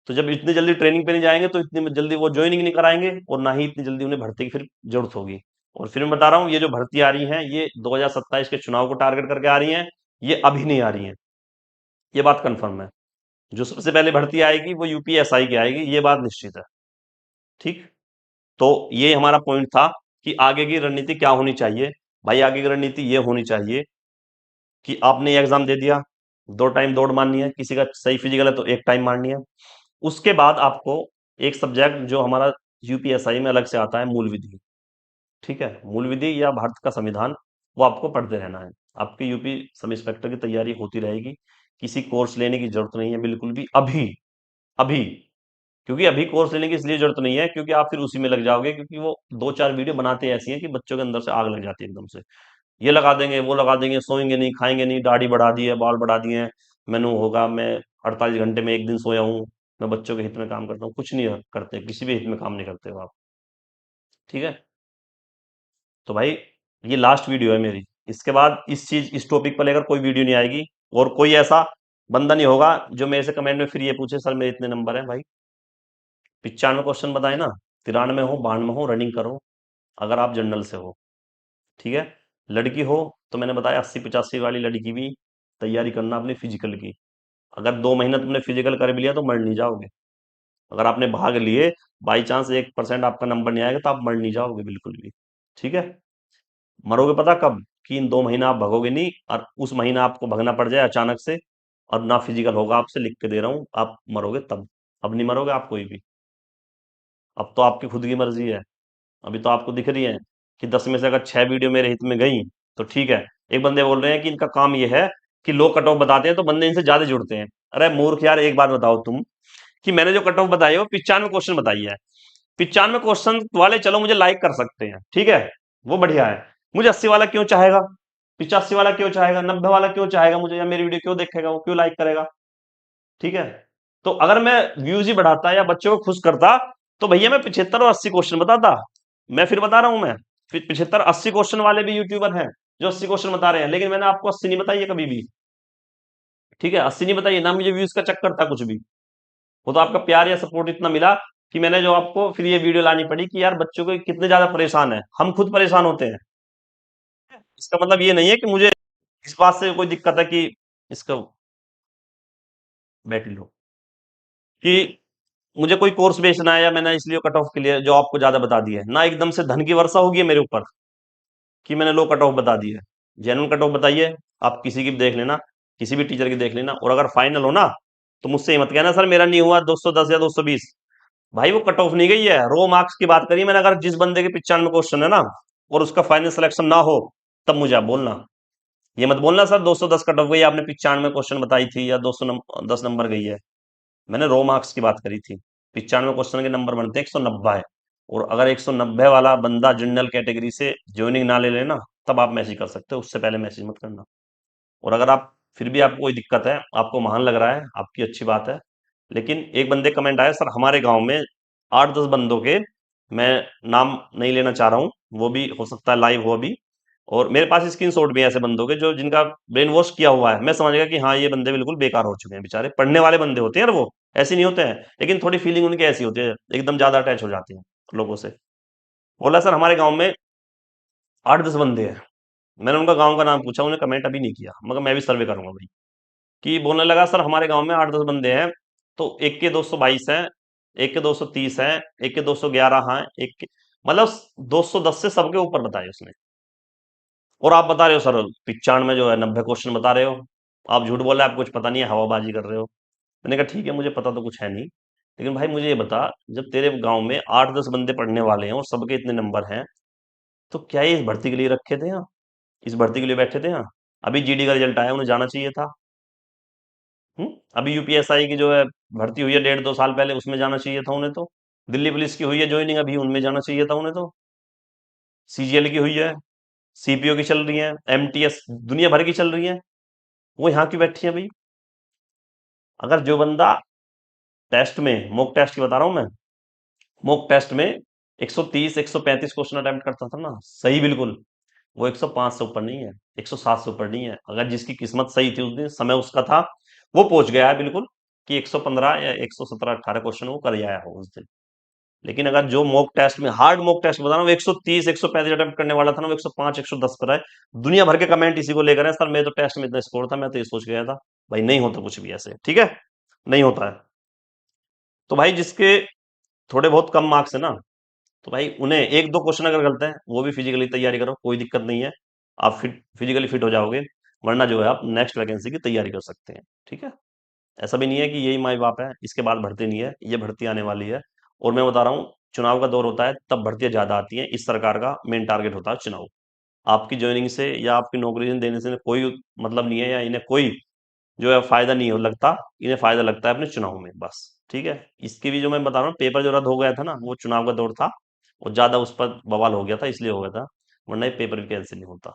तो जब इतनी जल्दी ट्रेनिंग पे नहीं जाएंगे, तो इतनी जल्दी वो ज्वाइनिंग नहीं कराएंगे, और ना ही इतनी जल्दी उन्हें भर्ती की फिर जरूरत होगी। और फिर मैं बता रहा हूँ, ये जो भर्ती आ रही है, ये 2027 के चुनाव को टारगेट करके आ रही है, ये अभी नहीं आ रही है। ये बात कंफर्म है। जो सबसे पहले भर्ती आएगी वो यूपीएसआई की आएगी, ये बात निश्चित है। ठीक। तो ये हमारा पॉइंट था कि आगे की रणनीति क्या होनी चाहिए। भाई आगे की रणनीति ये होनी चाहिए कि आपने ये एग्जाम दे दिया, 2 टाइम दौड़ मारनी है, किसी का सही फिजिकल है तो 1 टाइम मारनी है। उसके बाद आपको एक सब्जेक्ट जो हमारा यूपीएसआई में अलग से आता है, मूल विधि। ठीक है, मूल विधि या भारत का संविधान, वो आपको पढ़ते रहना है। आपकी यूपी सब इंस्पेक्टर की तैयारी होती रहेगी। किसी कोर्स लेने की जरूरत नहीं है बिल्कुल भी अभी। अभी, क्योंकि अभी कोर्स लेने की इसलिए जरूरत नहीं है क्योंकि आप फिर उसी में लग जाओगे, क्योंकि वो 2-4 वीडियो बनाते ऐसी हैं कि बच्चों के अंदर से आग लग जाती है एकदम से। ये लगा देंगे, वो लगा देंगे, सोएंगे नहीं, खाएंगे नहीं, दाढ़ी बढ़ा दी है, बाल बढ़ा दिए हैं, मैंने होगा, मैं 48 घंटे में एक दिन सोया हूँ, मैं बच्चों के हित में काम करता हूँ। कुछ नहीं करते, किसी भी हित में काम नहीं करते हो आप। ठीक है। तो भाई ये लास्ट वीडियो है मेरी। इसके बाद इस टॉपिक पर लेकर कोई वीडियो नहीं आएगी, और कोई ऐसा बंदा नहीं होगा जो मेरे से कमेंट में फिर ये पूछे, सर मेरे इतने नंबर हैं भाई। 95 क्वेश्चन बताए ना, 93 हो, 92 हो, रनिंग करो, अगर आप जनरल से हो। ठीक है। लड़की हो तो मैंने बताया 80-85 वाली लड़की भी तैयारी करना अपनी फिजिकल की। अगर 2 महीना तुमने फिजिकल कर भी लिया तो मर नहीं जाओगे। अगर आपने भाग लिए, बाई चांस 1% आपका नंबर नहीं आएगा, तो आप मर नहीं जाओगे बिल्कुल भी। ठीक है। मरोगे पता कब? कि इन 2 महीना आप भगोगे नहीं, और उस महीना आपको भगना पड़ जाए अचानक से, और ना फिजिकल होगा, आपसे लिख के दे रहा हूं, आप मरोगे तब। अब नहीं मरोगे आप कोई भी। अब तो आपकी खुद की मर्जी है। अभी तो आपको दिख रही है कि 10 में से अगर 6 वीडियो मेरे हित में गई तो ठीक है। एक बंदे बोल रहे हैं कि इनका काम ये है कि लो कट ऑफ बताते हैं तो बंदे इनसे ज्यादा जुड़ते हैं। अरे मूर्ख यार, एक बात बताओ तुम, कि मैंने जो कट ऑफ बताई है वो 95 क्वेश्चन बताई है। 95 क्वेश्चन वाले चलो मुझे लाइक कर सकते हैं, ठीक है, वो बढ़िया है। मुझे 80 वाला क्यों चाहेगा? 85 वाला क्यों चाहेगा? 90 वाला क्यों चाहेगा मुझे? या मेरी वीडियो क्यों देखेगा? वो क्यों लाइक करेगा? ठीक है। तो अगर मैं व्यूज ही बढ़ाता या बच्चों को खुश करता, तो भैया मैं 75 और 80 क्वेश्चन बताता। मैं फिर बता रहा हूं, मैं 75-80 क्वेश्चन वाले भी यूट्यूबर हैं जो 80 क्वेश्चन बता रहे हैं, लेकिन मैंने आपको 80 नहीं बताई है कभी भी। ठीक है, 80 नहीं बताइए ना, मुझे व्यूज का चक्कर था कुछ भी। वो तो आपका प्यार या सपोर्ट इतना मिला कि मैंने जो आपको फिर ये वीडियो लानी पड़ी कि यार बच्चों को कितने ज्यादा परेशान है, हम खुद परेशान होते हैं। इसका मतलब ये नहीं है कि मुझे इस बात से कोई दिक्कत है कि इसका बैटरी लो, कि मुझे कोई कोर्स बेचना है, या मैंने इसलिए कट ऑफ के लिए जो आपको ज्यादा बता दिया है ना, एकदम से धन की वर्षा होगी मेरे ऊपर कि मैंने लो कट ऑफ बता दी है। जेन्युइन कट ऑफ बताइए, आप किसी की भी देख लेना, किसी भी टीचर की देख लेना, और अगर फाइनल हो ना, तो मुझसे ही मत कहना सर मेरा नहीं हुआ 210 या 220। भाई वो कट ऑफ नहीं गई है, रो मार्क्स की बात करिए मैंने। अगर जिस बंदे के 95 क्वेश्चन है ना, और उसका फाइनल सिलेक्शन ना हो, तब मुझे आप बोलना। ये मत बोलना सर 210 कट ऑफ गई, आपने 95 क्वेश्चन बताई थी, या 210 नंबर गई है। मैंने रो मार्क्स की बात करी थी। 95 क्वेश्चन के नंबर बनते हैं 190 है। और अगर 190 वाला बंदा जनरल कैटेगरी से ज्वाइनिंग ना ले लेना, तब आप मैसेज कर सकते हो, उससे पहले मैसेज मत करना। और अगर आप फिर भी आपको कोई दिक्कत है, आपको महान लग रहा है, आपकी अच्छी बात है, लेकिन एक बंदे कमेंट आया सर हमारे गांव में 8-10 बंदों के, मैं नाम नहीं लेना चाह रहा हूँ, वो भी हो सकता है लाइव हो अभी, और मेरे पास स्क्रीनशॉट भी है ऐसे बंदों के जो जिनका ब्रेन वॉश किया हुआ है। मैं समझ गया कि हाँ ये बंदे बिल्कुल बेकार हो चुके हैं, बेचारे पढ़ने वाले बंदे होते हैं यार, वो ऐसे नहीं होते हैं, लेकिन थोड़ी फीलिंग उनकी ऐसी होती है, एकदम ज्यादा अटैच हो जाती है लोगों से। बोला सर हमारे गाँव में 8-10 बंदे हैं। मैंने उनका गाँव का नाम पूछा, उन्हें कमेंट अभी नहीं किया, मगर मैं भी सर्वे करूंगा भाई। कि बोलने लगा सर हमारे गांव में 8-10 बंदे हैं, तो एक के 222 हैं, एक के 230 है, एक के 211, हाँ एक के, मतलब 210 से सबके ऊपर बताए उसने। और आप बता रहे हो सर 95 जो है 90 क्वेश्चन बता रहे हो। आप झूठ बोल रहे हो, आपको कुछ पता नहीं है, हवाबाजी कर रहे हो। मैंने कहा ठीक है, मुझे पता तो कुछ है नहीं, लेकिन भाई मुझे ये बता, जब तेरे गांव में 8-10 बंदे पढ़ने वाले हैं और सबके इतने नंबर हैं, तो क्या ये इस भर्ती के लिए रखे थे यहाँ? इस भर्ती के लिए बैठे थे यहाँ? अभी जीडी का रिजल्ट आया, उन्हें जाना चाहिए था। अभी यूपीएसआई की जो है भर्ती हुई है 1.5-2 साल पहले, उसमें जाना चाहिए था उन्हें तो। दिल्ली पुलिस की हुई है ज्वाइनिंग अभी, उनमें जाना चाहिए था उन्हें तो। सीजीएल की हुई है, सीपीओ की चल रही है, एमटीएस दुनिया भर की चल रही है, वो यहाँ की बैठी है भाई। अगर जो बंदा टेस्ट में, मॉक टेस्ट की बता रहा हूं मैं, मॉक टेस्ट में 130 135 क्वेश्चन अटेम्प्ट करता था ना सही बिल्कुल, वो 105 से ऊपर नहीं है, 107 से ऊपर नहीं है। अगर जिसकी किस्मत सही थी उस दिन, समय उसका था, वो पहुंच गया है बिल्कुल कि 115 या 117-18 क्वेश्चन वो कर आया हो उस दिन। लेकिन अगर जो मॉक टेस्ट में, हार्ड मॉक टेस्ट बता रहा हूँ, 130 135 अटेम्प्ट करने वाला था ना, वो 105 110 पर है। दुनिया भर के कमेंट इसी को लेकर है, सर मैं तो टेस्ट में इतना स्कोर था, मैं तो ये सोच गया था। भाई नहीं होता कुछ भी ऐसे, ठीक है, नहीं होता है। तो भाई जिसके थोड़े बहुत कम मार्क्स है ना, तो भाई उन्हें एक दो क्वेश्चन अगर गलत है, वो भी फिजिकली तैयारी करो, कोई दिक्कत नहीं है। आप फिजिकली फिट हो जाओगे, वरना जो है आप नेक्स्ट वैकेंसी की तैयारी कर सकते हैं, ठीक है। ऐसा भी नहीं है कि यही माई बाप है, इसके बाद भर्ती नहीं है, ये भर्ती आने वाली है। और मैं बता रहा हूँ, चुनाव का दौर होता है तब भर्तियां ज्यादा आती हैं, इस सरकार का मेन टारगेट होता है चुनाव। आपकी ज्वाइनिंग से या आपकी नौकरी देने से कोई मतलब नहीं है, या इन्हें कोई जो है फायदा नहीं हो लगता, इन्हें फायदा लगता है अपने चुनाव में बस। ठीक है, इसकी भी जो मैं बता रहा हूँ, पेपर जो रद्द हो गया था ना, वो चुनाव का दौर था, और ज्यादा उस पर बवाल हो गया था, इसलिए हो गया था, वरना ये पेपर भी कैंसिल नहीं होता।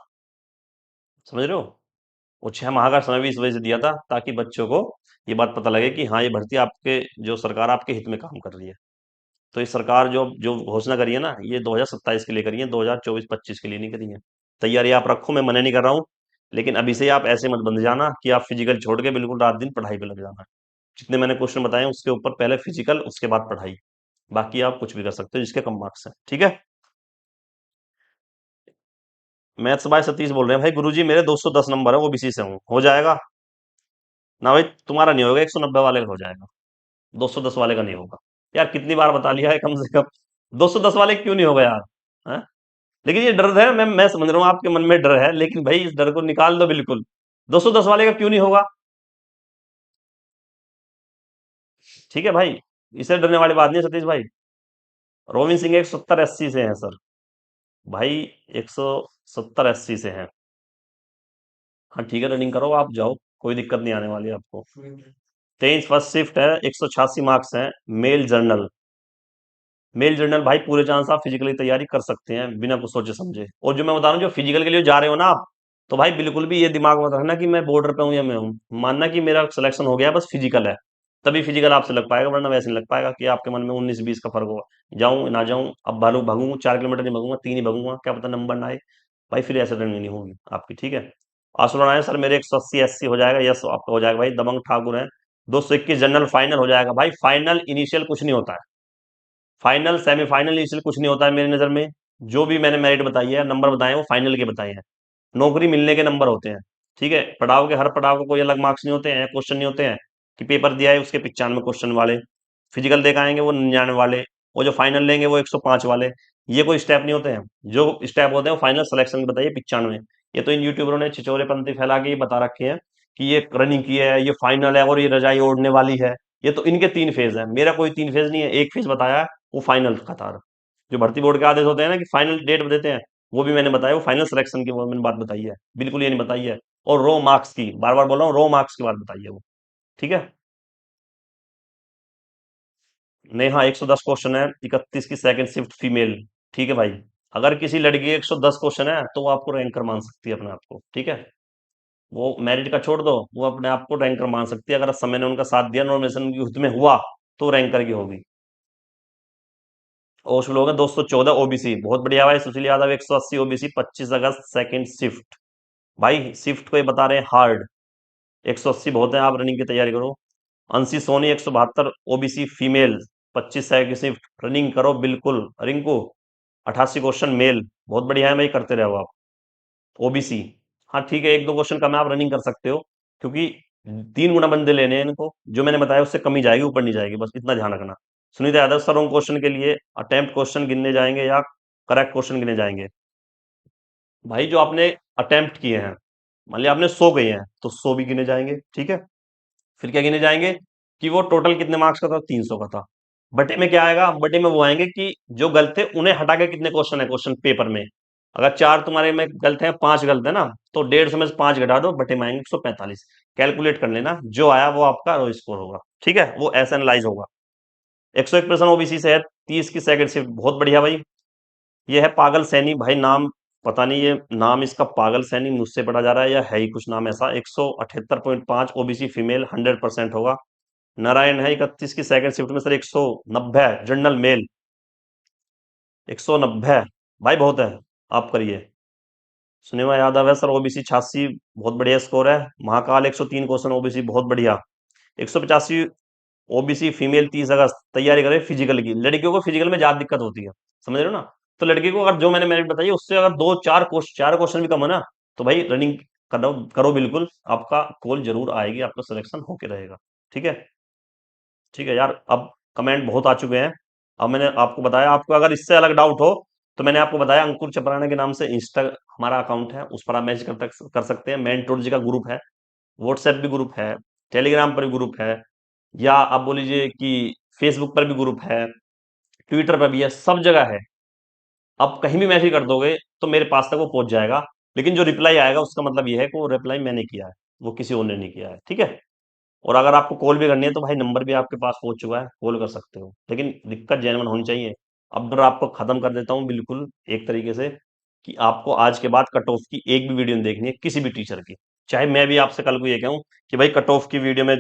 समझ रहे हो? वो 6 माह का समय भी इस वजह से दिया था, ताकि बच्चों को ये बात पता लगे कि हाँ, ये भर्ती आपके, जो सरकार आपके हित में काम कर रही है। तो ये सरकार जो जो घोषणा करी है ना, ये 2027 के लिए करी है, 2024-25 के लिए नहीं करी है। तैयारी आप रखो, मैं मना नहीं कर रहा हूँ, लेकिन अभी से ही आप ऐसे मत बंध जाना कि आप फिजिकल छोड़ के बिल्कुल रात दिन पढ़ाई पे लग जाना। जितने मैंने क्वेश्चन बताए उसके ऊपर पहले फिजिकल, उसके बाद पढ़ाई। बाकी आप कुछ भी कर सकते हो जिसके कम मार्क्स हैं, ठीक है। मैथ्स बाय सतीश बोल रहे हैं, भाई गुरुजी मेरे 210 नंबर है, ओबीसी से हूँ, हो जाएगा ना भाई? तुम्हारा नहीं होगा, 190 वाले का हो जाएगा, 210 वाले का नहीं होगा। यार कितनी बार बता लिया है, कम से कम 210 वाले क्यों नहीं होगा यार? हैं? लेकिन ये डर है, मैं समझ रहा हूँ आपके मन में डर है, लेकिन भाई इस डर को निकाल दो बिल्कुल। 210 वाले का क्यों नहीं होगा? ठीक है भाई, इसे डरने वाली बात नहीं है सतीश भाई। रोविन सिंह 170-80 से हैं सर, भाई 170-80 से हैं। हाँ ठीक है, रनिंग करो, आप जाओ, कोई दिक्कत नहीं आने वाली है आपको। 23 फर्स्ट शिफ्ट है, 186 मार्क्स हैं। मेल जर्नल, मेल जर्नल भाई पूरे चांस आप फिजिकली तैयारी कर सकते हैं बिना कुछ सोचे समझे। और जो मैं बता रहा हूँ, जो फिजिकल के लिए जा रहे हो ना आप, तो भाई बिल्कुल भी ये दिमाग मत रखना कि मैं बॉर्डर पे हूँ या मैं हूँ, मानना कि मेरा सिलेक्शन हो गया बस फिजिकल है, तभी फिजिकल आपसे लग पाएगा, वरना वैसे नहीं लग पाएगा कि आपके मन में 19-20 का फर्क होगा। जाऊं ना जाऊं, अब भालू भगूं, 4 किलोमीटर नहीं भगूंगा, 3 ही भगूंगा, क्या पता नंबर ना आए। भाई फिर ऐसे रनिंग नहीं होगी आपकी, ठीक है। आंसू है सर मेरे 180-80 हो जाएगा, यस आपका हो जाएगा भाई, दबंग ठाकुर है। 221 जनरल फाइनल हो जाएगा भाई, फाइनल इनिशियल कुछ नहीं होता है, फाइनल सेमीफाइनल इसलिए कुछ नहीं होता है मेरी नज़र में। जो भी मैंने मेरिट बताई है, नंबर बताए हैं, वो फाइनल के बताए हैं, नौकरी मिलने के नंबर होते हैं। ठीक है, पड़ाव के हर पड़ाव को कोई अलग मार्क्स नहीं होते हैं, क्वेश्चन नहीं होते हैं कि पेपर दिया है उसके 95 क्वेश्चन वाले, फिजिकल दे के आएंगे वो 99 वाले, और जो फाइनल लेंगे वो 105 वाले। ये कोई स्टेप नहीं होते हैं, जो स्टेप होते हैं वो फाइनल सिलेक्शन बताइए 95। ये तो इन यूट्यूबरों ने छिचोरे पंथी फैला के ये बता रखे हैं कि ये रनिंग की है, ये फाइनल है, और ये रजाई ओढ़ने वाली है। ये तो इनके 3 फेज है, मेरा कोई 3 फेज नहीं है, एक फेज बताया है, वो फाइनल कतार। जो भर्ती बोर्ड के आदेश होते हैं ना कि फाइनल डेट देते हैं, वो भी मैंने बताया, वो फाइनल सिलेक्शन की वो मैंने बात बताई है, बिल्कुल ये नहीं बताई है। और रो मार्क्स की बार बार बोल रहा हूँ, रो मार्क्स की बात बताई है वो, ठीक है। नेहा 110 क्वेश्चन है, 31 की सेकंड शिफ्ट फीमेल, ठीक है भाई। अगर किसी लड़की के 110 क्वेश्चन है तो वो आपको रैंकर मान सकती है अपने आप को, ठीक है। वो मेरिट का छोड़ दो, वो अपने आप को रैंकर मान सकती है, अगर समय ने उनका साथ दिया, नॉमिनेशन की उसमें हुआ, तो रैंकर की होगी। और लोग हैं 214 ओबीसी, बहुत बढ़िया भाई। सुशील यादव 180 ओबीसी, 25 अगस्त सेकंड शिफ्ट। भाई शिफ्ट को ये बता रहे हैं हार्ड, 180 बहुत है, आप रनिंग की तैयारी करो। अंशी सोनी 172 ओबीसी फीमेल, 25 की शिफ्ट, रनिंग करो बिल्कुल। रिंकू 88 क्वेश्चन मेल, बहुत बढ़िया है भाई, करते रहो आप। ओबीसी, हाँ ठीक है, एक दो क्वेश्चन कम है, आप रनिंग कर सकते हो, क्योंकि 3 गुना बंदे लेने हैं इनको, जो मैंने बताया उससे कमी जाएगी, ऊपर नहीं जाएगी, बस इतना ध्यान रखना। सुनीता यादव सर, उन क्वेश्चन के लिए अटेम्प्ट क्वेश्चन गिनने जाएंगे या करेक्ट क्वेश्चन गिने जाएंगे? भाई जो आपने अटेम्प्ट किए हैं, मान लिया आपने 100 गए हैं तो 100 भी गिने जाएंगे, ठीक है। फिर क्या गिने जाएंगे कि वो टोटल कितने मार्क्स का था, 300 का था। बटे में क्या आएगा, बटे में वो आएंगे कि जो गलत थे उन्हें हटा के कितने क्वेश्चन है क्वेश्चन पेपर में। अगर 4 तुम्हारे में गलत है, 5 गलत है ना, तो 150 में से 5 घटा दो, बटे में आएंगे 145। कैलकुलेट कर लेना, जो आया वो आपका रो स्कोर होगा, ठीक है, वो ऐसा एनालाइज होगा। 101% ओबीसी से है, 30 की सेकंड शिफ्ट, बहुत बढ़िया भाई। ये है पागल सैनी, भाई नाम पता नहीं, ये नाम इसका पागल सैनी मुझसे पढ़ा जा रहा है या है ही कुछ नाम ऐसा। 178.5 ओबीसी फीमेल 100% होगा। नारायण है 31 की सेकंड शिफ्ट में सर, 190 जनरल मेल, 190 भाई बहुत है। आप करिए। सुनिमा यादव है सर, ओबीसी 86, बहुत बढ़िया स्कोर है। महाकाल 103 क्वेश्चन ओबीसी, बहुत बढ़िया। 185 ओबीसी फीमेल 30 अगस्त, तैयारी करें फिजिकल की। लड़कियों को फिजिकल में ज्यादा दिक्कत होती है, समझ रहे हो ना। तो लड़की को अगर जो मैंने मेरिट बताई उससे अगर 2 4 क्वेश्चन भी कम है ना, तो भाई रनिंग करो करो बिल्कुल, आपका कॉल जरूर आएगी, आपका सिलेक्शन होके रहेगा, ठीक है। ठीक है यार, अब कमेंट बहुत आ चुके हैं। अब मैंने आपको बताया, आपको अगर इससे अलग डाउट हो तो मैंने आपको बताया अंकुर चपराने के नाम से इंस्टा हमारा अकाउंट है, उस पर आप मैसेज कर सकते हैं। मेंटोर जी का ग्रुप है, व्हाट्सएप भी ग्रुप है, टेलीग्राम पर भी ग्रुप है, या आप बोल लीजिए कि फेसबुक पर भी ग्रुप है, ट्विटर पर भी है, सब जगह है। आप कहीं भी मैसेज कर दोगे तो मेरे पास तक वो पहुंच जाएगा। लेकिन जो रिप्लाई आएगा उसका मतलब ये है कि वो रिप्लाई मैंने किया है, वो किसी और ने नहीं किया है, ठीक है। और अगर आपको कॉल भी करनी है तो भाई नंबर भी आपके पास पहुंच चुका है, कॉल कर सकते हो, लेकिन दिक्कत जेन्युइन होनी चाहिए। अब मैं आपको खत्म कर देता हूँ बिल्कुल एक तरीके से, कि आपको आज के बाद कट ऑफ की एक भी वीडियो नहीं देखनी है किसी भी टीचर की। चाहे मैं भी आपसे कल को ये कहूँ कि भाई कट ऑफ की वीडियो में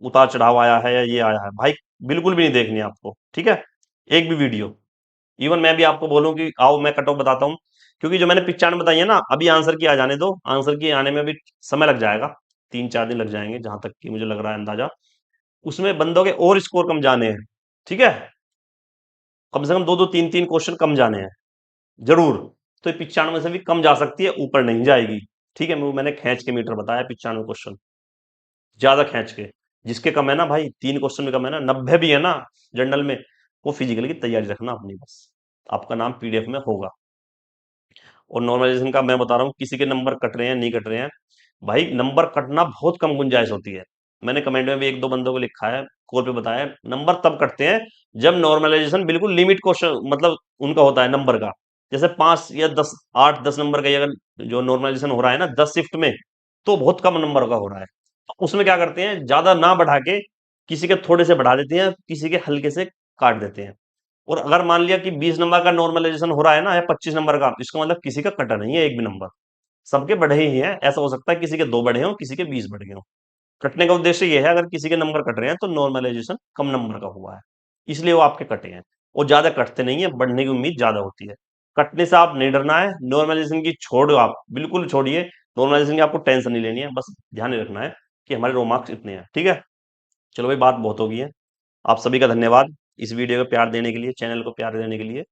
उतार चढ़ाव आया है या ये आया है, भाई बिल्कुल भी नहीं देखनी है आपको, ठीक है। एक भी वीडियो, इवन मैं भी आपको बोलूं कि आओ मैं कट ऑफ बताता हूँ, क्योंकि जो मैंने 95 बताई है ना, अभी आंसर की आ जाने दो, आंसर की आने में भी समय लग जाएगा, 3 4 दिन लग जाएंगे जहां तक कि मुझे लग रहा है अंदाजा। उसमें बंदों के और स्कोर कम जाने हैं, ठीक है। कम से कम 2 2 3 3 क्वेश्चन कम जाने हैं जरूर। तो ये 95 से भी कम जा सकती है, ऊपर नहीं जाएगी, ठीक है। मैंने खींच के मीटर बताया, 95 क्वेश्चन ज्यादा खींच के। जिसके कम है ना भाई, 3 क्वेश्चन भी कम है ना, 90 भी है ना जनरल में, वो फिजिकल की तैयारी रखना अपनी बस, आपका नाम पीडीएफ में होगा। और नॉर्मलाइजेशन का मैं बता रहा हूँ, किसी के नंबर कट रहे हैं नहीं कट रहे हैं, भाई नंबर कटना बहुत कम गुंजाइश होती है। मैंने कमेंट में भी 1 2 बंदों को लिखा है, कॉल पे बताया, नंबर तब कटते हैं जब नॉर्मलाइजेशन बिल्कुल लिमिट क्वेश्चन मतलब उनका होता है नंबर का। जैसे 5 या 10 8 10 नंबर का ही अगर जो नॉर्मलाइजेशन हो रहा है ना 10 शिफ्ट में, तो बहुत कम नंबर का हो रहा है। तो उसमें क्या करते हैं, ज्यादा ना बढ़ा के किसी के थोड़े से बढ़ा देते हैं, किसी के हल्के से काट देते हैं। और अगर मान लिया कि 20 नंबर का नॉर्मलाइजेशन हो रहा है ना, या 25 नंबर का, इसका मतलब किसी का कटा नहीं है एक भी नंबर, सबके बढ़े ही हैं। ऐसा हो सकता है किसी के 2 बढ़े हों, किसी के 20 बढ़ गए हों। कटने का उद्देश्य ये है, अगर किसी के नंबर कट रहे हैं तो नॉर्मलाइजेशन कम नंबर का हुआ है, इसलिए वो आपके कटे हैं। और ज्यादा कटते नहीं है, बढ़ने की उम्मीद ज्यादा होती है। कटने से आप नहीं डरना है, नॉर्मलाइजेशन की छोड़ो, आप बिल्कुल छोड़िए। नॉर्मलाइजेशन की आपको टेंशन नहीं लेनी है, बस ध्यान नहीं रखना है कि हमारे रो मार्क्स इतने हैं, ठीक है। चलो भाई, बात बहुत हो गई है। आप सभी का धन्यवाद इस वीडियो को प्यार देने के लिए, चैनल को प्यार देने के लिए।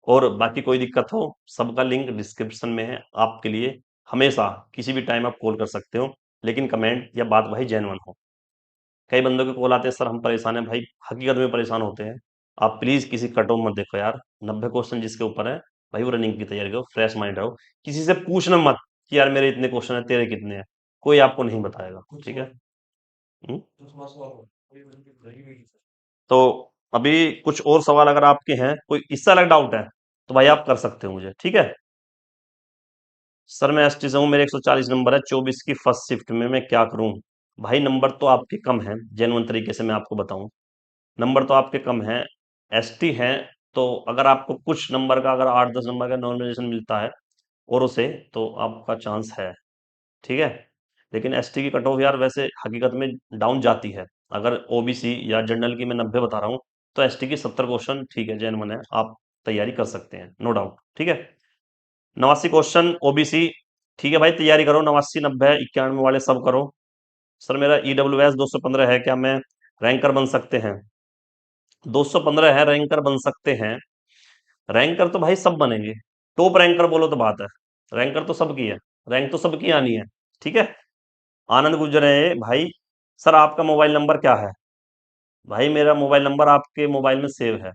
और बाकी कोई दिक्कत हो, सबका लिंक डिस्क्रिप्शन में है आपके लिए। हमेशा किसी भी टाइम आप कॉल कर सकते हो, लेकिन कमेंट या बात भाई जेन्युइन हो। कई बंदों के कॉल आते हैं, सर हम परेशान हैं, भाई हकीकत में परेशान होते हैं। आप प्लीज किसी कटो मत देखो यार, 90 क्वेश्चन जिसके ऊपर है, भाई वो रनिंग की तैयारी करो, फ्रेश माइंड रहो। किसी से पूछना मत कि यार मेरे इतने क्वेश्चन है, तेरे कितने हैं, कोई आपको नहीं बताएगा, ठीक है। हम्म? तो अभी कुछ और सवाल अगर आपके हैं, कोई इससे अलग डाउट है, तो भाई आप कर सकते हो मुझे, ठीक है। सर मैं एसटी से हूँ, मेरे 140 नंबर है 24 की फर्स्ट शिफ्ट में, मैं क्या करूँ? भाई नंबर तो आपके कम हैं, जेन्युइन तरीके से मैं आपको बताऊं, नंबर तो आपके कम हैं, एसटी हैं। तो अगर आपको कुछ नंबर का, अगर 8 10 नंबर का नॉर्मलाइजेशन मिलता है और उसे, तो आपका चांस है, ठीक है। लेकिन एसटी की कट ऑफ यार वैसे हकीकत में डाउन जाती है। अगर ओबीसी या जनरल की मैं 90 बता रहा हूँ, तो एसटी की 70 क्वेश्चन ठीक है, जेन्युइन है, आप तैयारी कर सकते हैं, नो डाउट, ठीक है। 89 क्वेश्चन ओबीसी, ठीक है भाई, तैयारी करो, 89 90 91 वाले सब करो। सर मेरा ईडब्ल्यू एस 215 है, क्या मैं रैंकर बन सकते हैं? 215 है, रैंकर बन सकते हैं। रैंकर तो भाई सब बनेंगे, टॉप रैंकर बोलो तो बात है, रैंकर तो सबकी है, रैंक तो सबकी आनी है, ठीक है। आनंद गुजर है भाई। सर आपका मोबाइल नंबर क्या है? भाई मेरा मोबाइल नंबर आपके मोबाइल में सेव है,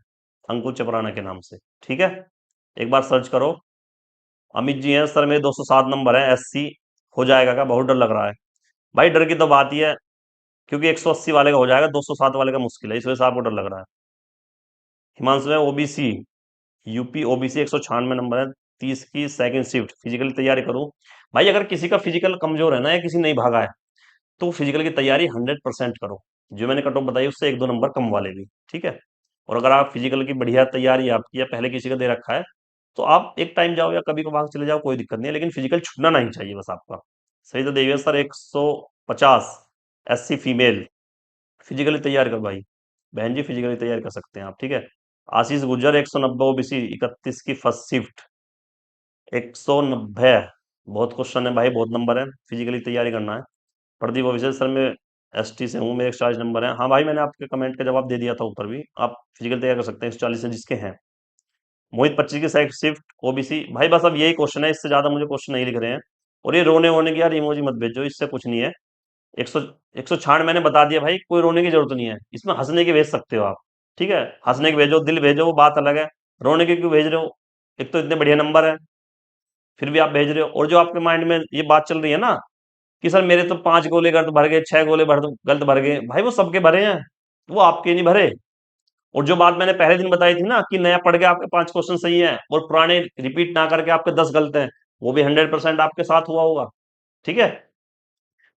अंकुर चपराना के नाम से। ठीक है, एक बार सर्च करो। अमित जी हैं सर, मेरे 207 नंबर है, SC। हो जाएगा क्या? बहुत डर लग रहा है। भाई डर की तो बात ही है, क्योंकि 180 वाले का हो जाएगा, 207 वाले का मुश्किल है, इस वजह से आपको डर लग रहा है। हिमांशु है OBC, यूपी OBC, 196 नंबर है, 30 की सेकंड शिफ्ट, फिजिकल तैयारी करूं। भाई अगर किसी का फिजिकल कमजोर है ना, या किसी नहीं भागा है, तो फिजिकल की तैयारी 100% करो। जो मैंने कट ऑफ बताई उससे एक दो नंबर कम वाले भी। ठीक है, और अगर आप फिजिकल की बढ़िया तैयारी आपकी, या पहले किसी का दे रखा है, तो आप एक टाइम जाओ या कभी कभार चले जाओ, कोई दिक्कत नहीं है, लेकिन फिजिकल छूटना नहीं चाहिए बस आपका। सही तो देखिए सर, 150, SC फीमेल, फिजिकली तैयार कर भाई। बहन जी फिजिकली तैयार कर सकते हैं आप। ठीक है, आशीष गुज्जर 190 OBC, 31 की फर्स्ट शिफ्ट, 190। बहुत क्वेश्चन है भाई, बहुत नंबर है, फिजिकली तैयारी करना है। प्रदीप अभिषेक सर, मैं ST से हूँ, मेरे 140 नंबर है। हाँ भाई, मैंने आपके कमेंट का जवाब दे दिया था ऊपर भी, आप फिजिकल तैयार कर सकते हैं 140 से जिसके हैं। मोहित 25 की सेकंड शिफ्ट OBC। भाई बस अब यही क्वेश्चन है, इससे ज्यादा मुझे क्वेश्चन नहीं लिख रहे हैं। और ये रोने वोने की यार इमोजी मत भेजो, इससे कुछ नहीं है। 100, 166 मैंने बता दिया भाई, कोई रोने की जरूरत नहीं है इसमें, हंसने की भेज सकते हो आप। ठीक है, हंसने की भेजो, दिल भेजो, वो बात अलग है। रोने के क्यों भेज रहे हो? एक तो इतने बढ़िया नंबर है, फिर भी आप भेज रहे हो। और जो आपके माइंड में ये बात चल रही है ना, कि सर मेरे तो 5 गोले गलत भर गए, 6 गोले गलत भर गए, भाई वो सबके भरे हैं, वो आपके नहीं भरे। और जो बात मैंने पहले दिन बताई थी ना, कि नया पढ़ के आपके 5 क्वेश्चन सही है, और पुराने रिपीट ना करके आपके 10 गलत हैं, वो भी 100% आपके साथ हुआ होगा। ठीक है,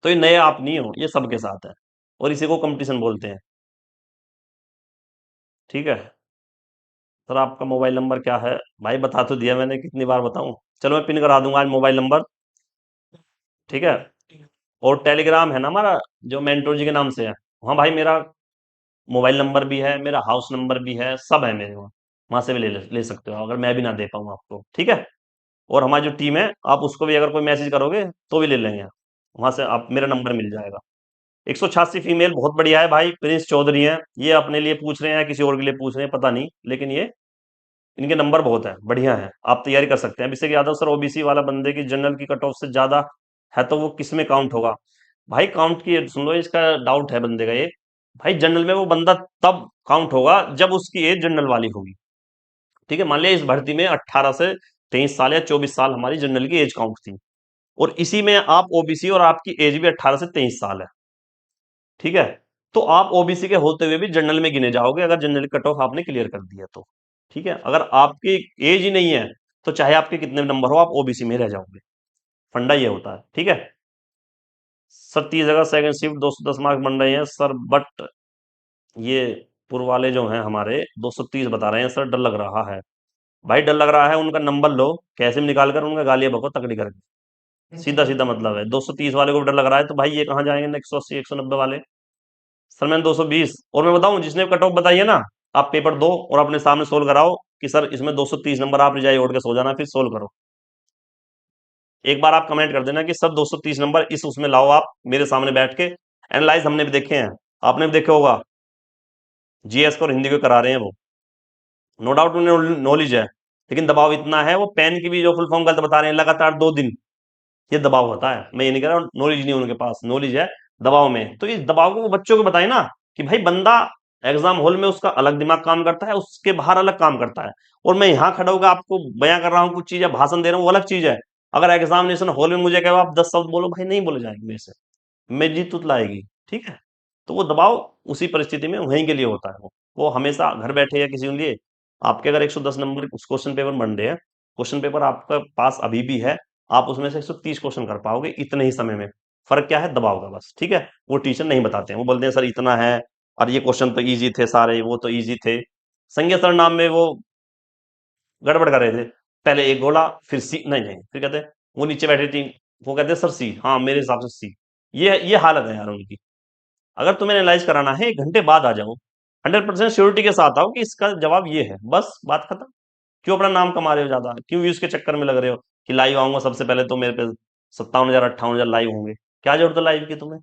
तो ये नए आप नहीं हो, ये सबके साथ है, और इसी को कंपटीशन बोलते हैं। ठीक है, सर आपका मोबाइल नंबर क्या है? भाई बता तो दिया मैंने, कितनी बार बताऊं? चलो मैं पिन करा दूंगा आज मोबाइल नंबर। ठीक है, और टेलीग्राम है ना हमारा, जो मेंटोर जी के नाम से है। हाँ भाई, मेरा मोबाइल नंबर भी है, मेरा हाउस नंबर भी है, सब है मेरे वहाँ। वहां से भी ले सकते हो, अगर मैं भी ना दे पाऊँ आपको। ठीक है, और हमारी जो टीम है, आप उसको भी अगर कोई मैसेज करोगे तो भी ले लेंगे, वहां से आप मेरा नंबर मिल जाएगा। 186 फीमेल, बहुत बढ़िया है भाई, प्रिंस चौधरी हैं ये, अपने लिए पूछ रहे हैं किसी और के लिए पूछ रहे हैं पता नहीं, लेकिन ये इनके नंबर बहुत है, बढ़िया है, आप तैयारी कर सकते हैं। अभिषेक यादव सर, OBC वाला बंदे की जनरल की कट ऑफ से ज्यादा है, तो वो किस में काउंट होगा? भाई काउंट की सुन लो, इसका डाउट है बंदे का ये। भाई जनरल में वो बंदा तब काउंट होगा जब उसकी एज जनरल वाली होगी। ठीक है, मान लिया इस भर्ती में 18 से 23 साल या 24 साल हमारी जनरल की एज काउंट थी, और इसी में आप OBC, और आपकी एज भी 18 से 23 साल है। ठीक है, तो आप OBC के होते हुए भी जनरल में गिने जाओगे, अगर जनरल कट ऑफ आपने क्लियर कर दिया तो। ठीक है, अगर आपकी एज ही नहीं है, तो चाहे आपके कितने नंबर हो, आप OBC में रह जाओगे। फंडा ये होता है। ठीक है सर, 30 जगह सेकंड शिफ्ट 210 मार्क्स बन रहे हैं सर, बट ये पूर्व वाले जो हैं हमारे 230 बता रहे हैं सर, डर लग रहा है। भाई डर लग रहा है, उनका नंबर लो, कैसे भी निकाल कर उनका गालियां बको तकड़ी करके, सीधा सीधा मतलब है। 230 वाले को भी डर लग रहा है, तो भाई ये कहाँ जाएंगे 180 190 वाले? सर मैंने 220, और मैं बताऊं, जिसने कट ऑफ बताई है ना, आप पेपर दो और अपने सामने सोल्व कराओ, कि सर इसमें 230 नंबर, आप रिजाई ओढ़ के सो जाना, फिर सोल्व करो। एक बार आप कमेंट कर देना कि सर 230 नंबर इस उसमें लाओ, आप मेरे सामने बैठ के एनालाइज, हमने भी देखे हैं, आपने भी देखे होगा, GS को और हिंदी को करा रहे हैं वो। नो डाउट उन्हें नॉलेज है, लेकिन दबाव इतना है, वो पेन की भी जो फुल फॉर्म गलत बता रहे हैं लगातार 2 दिन, ये दबाव होता है। मैं ये नहीं कह रहा हूँ नॉलेज नहीं, उनके पास नॉलेज है दबाव में, तो इस दबाव को वो बच्चों को बताए ना, कि भाई बंदा एग्जाम हॉल में उसका अलग दिमाग काम करता है, उसके बाहर अलग काम करता है, और मैं यहाँ खड़ा होकर आपको बयां कर रहा हूँ कुछ चीज, भाषण दे रहा हूँ, वो अलग चीज है। अगर एग्जामिनेशन हॉल में मुझे कहो आप 10 शब्द बोलो, भाई नहीं बोले जाएंगे मेरे से, मेरी तुत लाएगी। ठीक है, तो वो दबाव उसी परिस्थिति में वहीं के लिए होता है, वो हमेशा घर बैठे या किसी के लिए। आपके अगर 110 नंबर उस क्वेश्चन पेपर बन रहे हैं, क्वेश्चन पेपर आपका पास अभी भी है, आप उसमें से 130 क्वेश्चन कर पाओगे इतने ही समय में। फर्क क्या है? दबाव का बस। ठीक है, वो टीचर नहीं बताते हैं, वो बोलते हैं सर इतना है, और ये क्वेश्चन तो इजी थे सारे, वो तो इजी थे। संजय सर नाम में वो गड़बड़ कर रहे थे, पहले एक गोला फिर सी, नहीं नहीं, फिर कहते वो नीचे बैठे थी, वो कहते सर सी, हाँ मेरे हिसाब से सी। ये हालत है यार उनकी। अगर तुम्हें एनालाइज कराना है 1 घंटे बाद आ जाओ, 100% श्योरिटी के साथ आओ कि इसका जवाब ये है, बस बात खत्म। क्यों अपना नाम कमा रहे हो ज्यादा, क्यों व्यूज के चक्कर में लग रहे हो, कि लाइव आऊंगा सबसे पहले तो मेरे पे 57,000 58,000 लाइव होंगे, क्या जरूरत है लाइव की तुम्हें?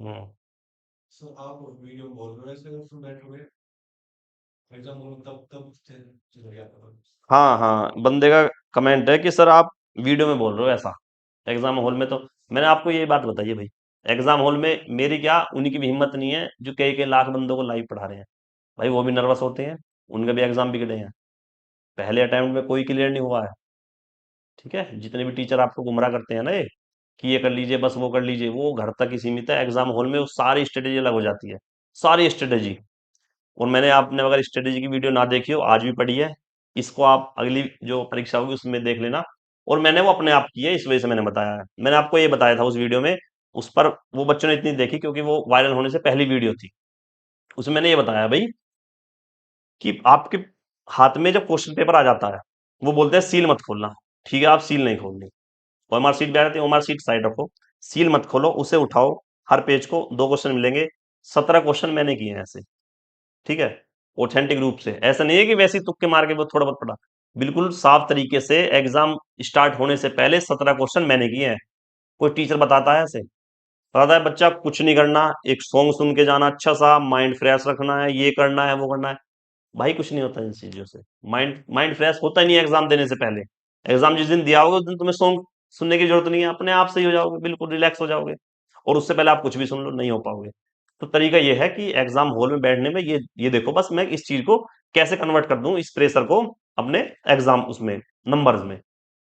हम्म। हाँ हाँ, बंदे का कमेंट है कि सर आप वीडियो में बोल रहे हो ऐसा, एग्जाम हॉल में तो। मैंने आपको ये बात बताई है भाई। एग्जाम हॉल में मेरी क्या, उन्हीं की भी हिम्मत नहीं है जो कई कई लाख बंदों को लाइव पढ़ा रहे हैं। भाई वो भी नर्वस होते हैं, उनके भी एग्जाम बिगड़े हैं, पहले अटेम्प्ट में कोई क्लियर नहीं हुआ है। ठीक है, जितने भी टीचर आपको गुमराह करते हैं ना ये, कि ये कर लीजिए बस, वो कर लीजिए, वो घर तक ही सीमित है। एग्जाम हॉल में वो सारी स्ट्रेटेजी अलग हो जाती है, सारी स्ट्रेटेजी। और मैंने, आपने अगर स्ट्रेटेजी की वीडियो ना देखी हो, आज भी पढ़ी है, इसको आप अगली जो परीक्षा होगी उसमें देख लेना। और मैंने वो अपने आप की है, इस वजह से मैंने बताया है। मैंने आपको ये बताया था उस वीडियो में, उस पर वो बच्चों ने इतनी देखी क्योंकि वो वायरल होने से पहली वीडियो थी। उसमें मैंने ये बताया भाई कि आपके हाथ में जब क्वेश्चन पेपर आ जाता है, वो बोलते हैं सील मत खोलना। ठीक है, आप सील नहीं खोलनी। ओएमआर शीट भी आ जाती है, ओएमआर शीट साइड रखो, सील मत खोलो, उसे उठाओ। हर पेज को दो क्वेश्चन मिलेंगे, 17 क्वेश्चन मैंने किए हैं ऐसे। ठीक है, ऑथेंटिक रूप से, ऐसा नहीं है कि वैसे ही तुक्के मार के वो थोड़ा बहुत पढ़ा। बिल्कुल साफ तरीके से एग्जाम स्टार्ट होने से पहले 17 क्वेश्चन मैंने किए हैं। कोई टीचर बताता है ऐसे? बताता है बच्चा कुछ नहीं करना, एक सॉन्ग सुन के जाना, अच्छा सा माइंड फ्रेश रखना है, ये करना है, वो करना है। भाई कुछ नहीं होता इन चीजों से। माइंड माइंड फ्रेश होता ही नहीं है एग्जाम देने से पहले। एग्जाम जिस दिन दिया होगा उस दिन तुम्हें सॉन्ग सुनने की जरूरत नहीं है, अपने आप सही हो जाओगे, बिल्कुल रिलैक्स हो जाओगे। और उससे पहले आप कुछ भी सुन लो, नहीं हो पाओगे। तो तरीका ये है कि एग्जाम हॉल में बैठने में ये देखो बस, मैं इस चीज को कैसे कन्वर्ट कर दूं, इस प्रेशर को अपने एग्जाम उसमें, नंबर्स में।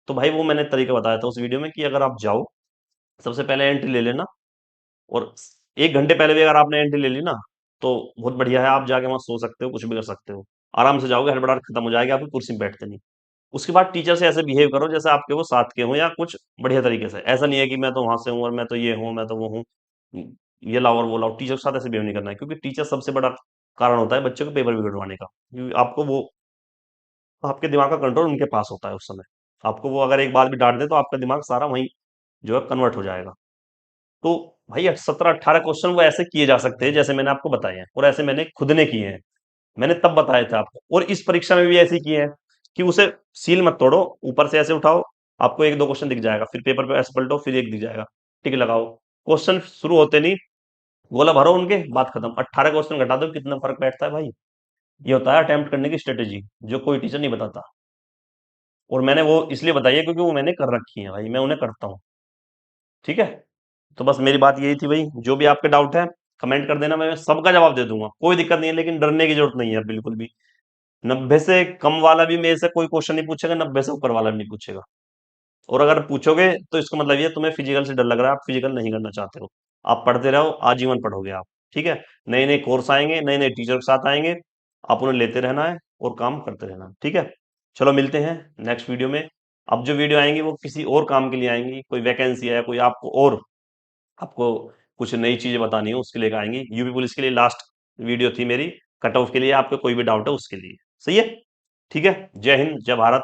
तो भाई वो मैंने तरीका बताया था उस वीडियो में कि अगर आप जाओ, सबसे पहले एंट्री ले लेना। और 1 घंटे पहले भी अगर आपने एंट्री ले ली ना, तो बहुत बढ़िया है, आप जाके वहां सो सकते हो, कुछ भी कर सकते हो। आराम से जाओगे, हड़बड़ाहट खत्म हो जाएगी, आपकी कुर्सी में बैठते नहीं। उसके बाद टीचर से ऐसे बिहेव करो जैसे आपके वो साथ के हों, या कुछ बढ़िया तरीके से। ऐसा नहीं है कि मैं तो वहां से हूँ और मैं तो ये हूँ, मैं तो वो हूँ, ये लाओ और वो लाओ। टीचर के साथ ऐसे बिहेव नहीं करना है, क्योंकि टीचर सबसे बड़ा कारण होता है बच्चों के पेपर बिगड़वाने का। क्योंकि आपको वो, आपके दिमाग का कंट्रोल उनके पास होता है उस समय। आपको वो अगर एक बार भी डांट दे तो आपका दिमाग सारा वहीं जो है कन्वर्ट हो जाएगा। तो भाई 17-18 क्वेश्चन वो ऐसे किए जा सकते हैं जैसे मैंने आपको बताए हैं, और ऐसे मैंने खुद ने किए हैं। मैंने तब बताए थे आपको, और इस परीक्षा में भी ऐसे ही किए हैं कि उसे सील मत तोड़ो, ऊपर से ऐसे उठाओ, आपको एक दो क्वेश्चन दिख जाएगा, फिर पेपर पे ऐसे पलटो, फिर एक दिख जाएगा, टिक लगाओ। क्वेश्चन शुरू होते नहीं गोला भरो उनके, बात खत्म। 18 क्वेश्चन घटा दो, कितना फर्क बैठता है भाई। ये होता है अटेम्प्ट करने की स्ट्रेटेजी, जो कोई टीचर नहीं बताता। और मैंने वो इसलिए बताई है क्योंकि वो मैंने कर रखी है भाई, मैं उन्हें करता हूँ। ठीक है, तो बस मेरी बात यही थी भाई। जो भी आपके डाउट है कमेंट कर देना, मैं सबका जवाब दे दूंगा, कोई दिक्कत नहीं है। लेकिन डरने की जरूरत नहीं है बिल्कुल भी। 90 से कम वाला भी मेरे से कोई क्वेश्चन नहीं पूछेगा, 90 से ऊपर वाला भी नहीं पूछेगा। और अगर पूछोगे तो इसका मतलब ये तुम्हें फिजिकल से डर लग रहा है, आप फिजिकल नहीं करना चाहते हो। आप पढ़ते रहो, आजीवन पढ़ोगे आप। ठीक है, नए नए कोर्स आएंगे, नए नए टीचर के साथ आएंगे, आप उन्हें लेते रहना है और काम करते रहना है। ठीक है, चलो मिलते हैं नेक्स्ट वीडियो में। अब जो वीडियो आएंगी वो किसी और काम के लिए आएंगी, कोई वैकेंसी है, कोई आपको और, आपको कुछ नई चीजें बतानी हो उसके लिए आएंगी। यूपी पुलिस के लिए लास्ट वीडियो थी मेरी, कट ऑफ के लिए, आपको कोई भी डाउट है उसके लिए। सही है, ठीक है। जय हिंद, जय भारत।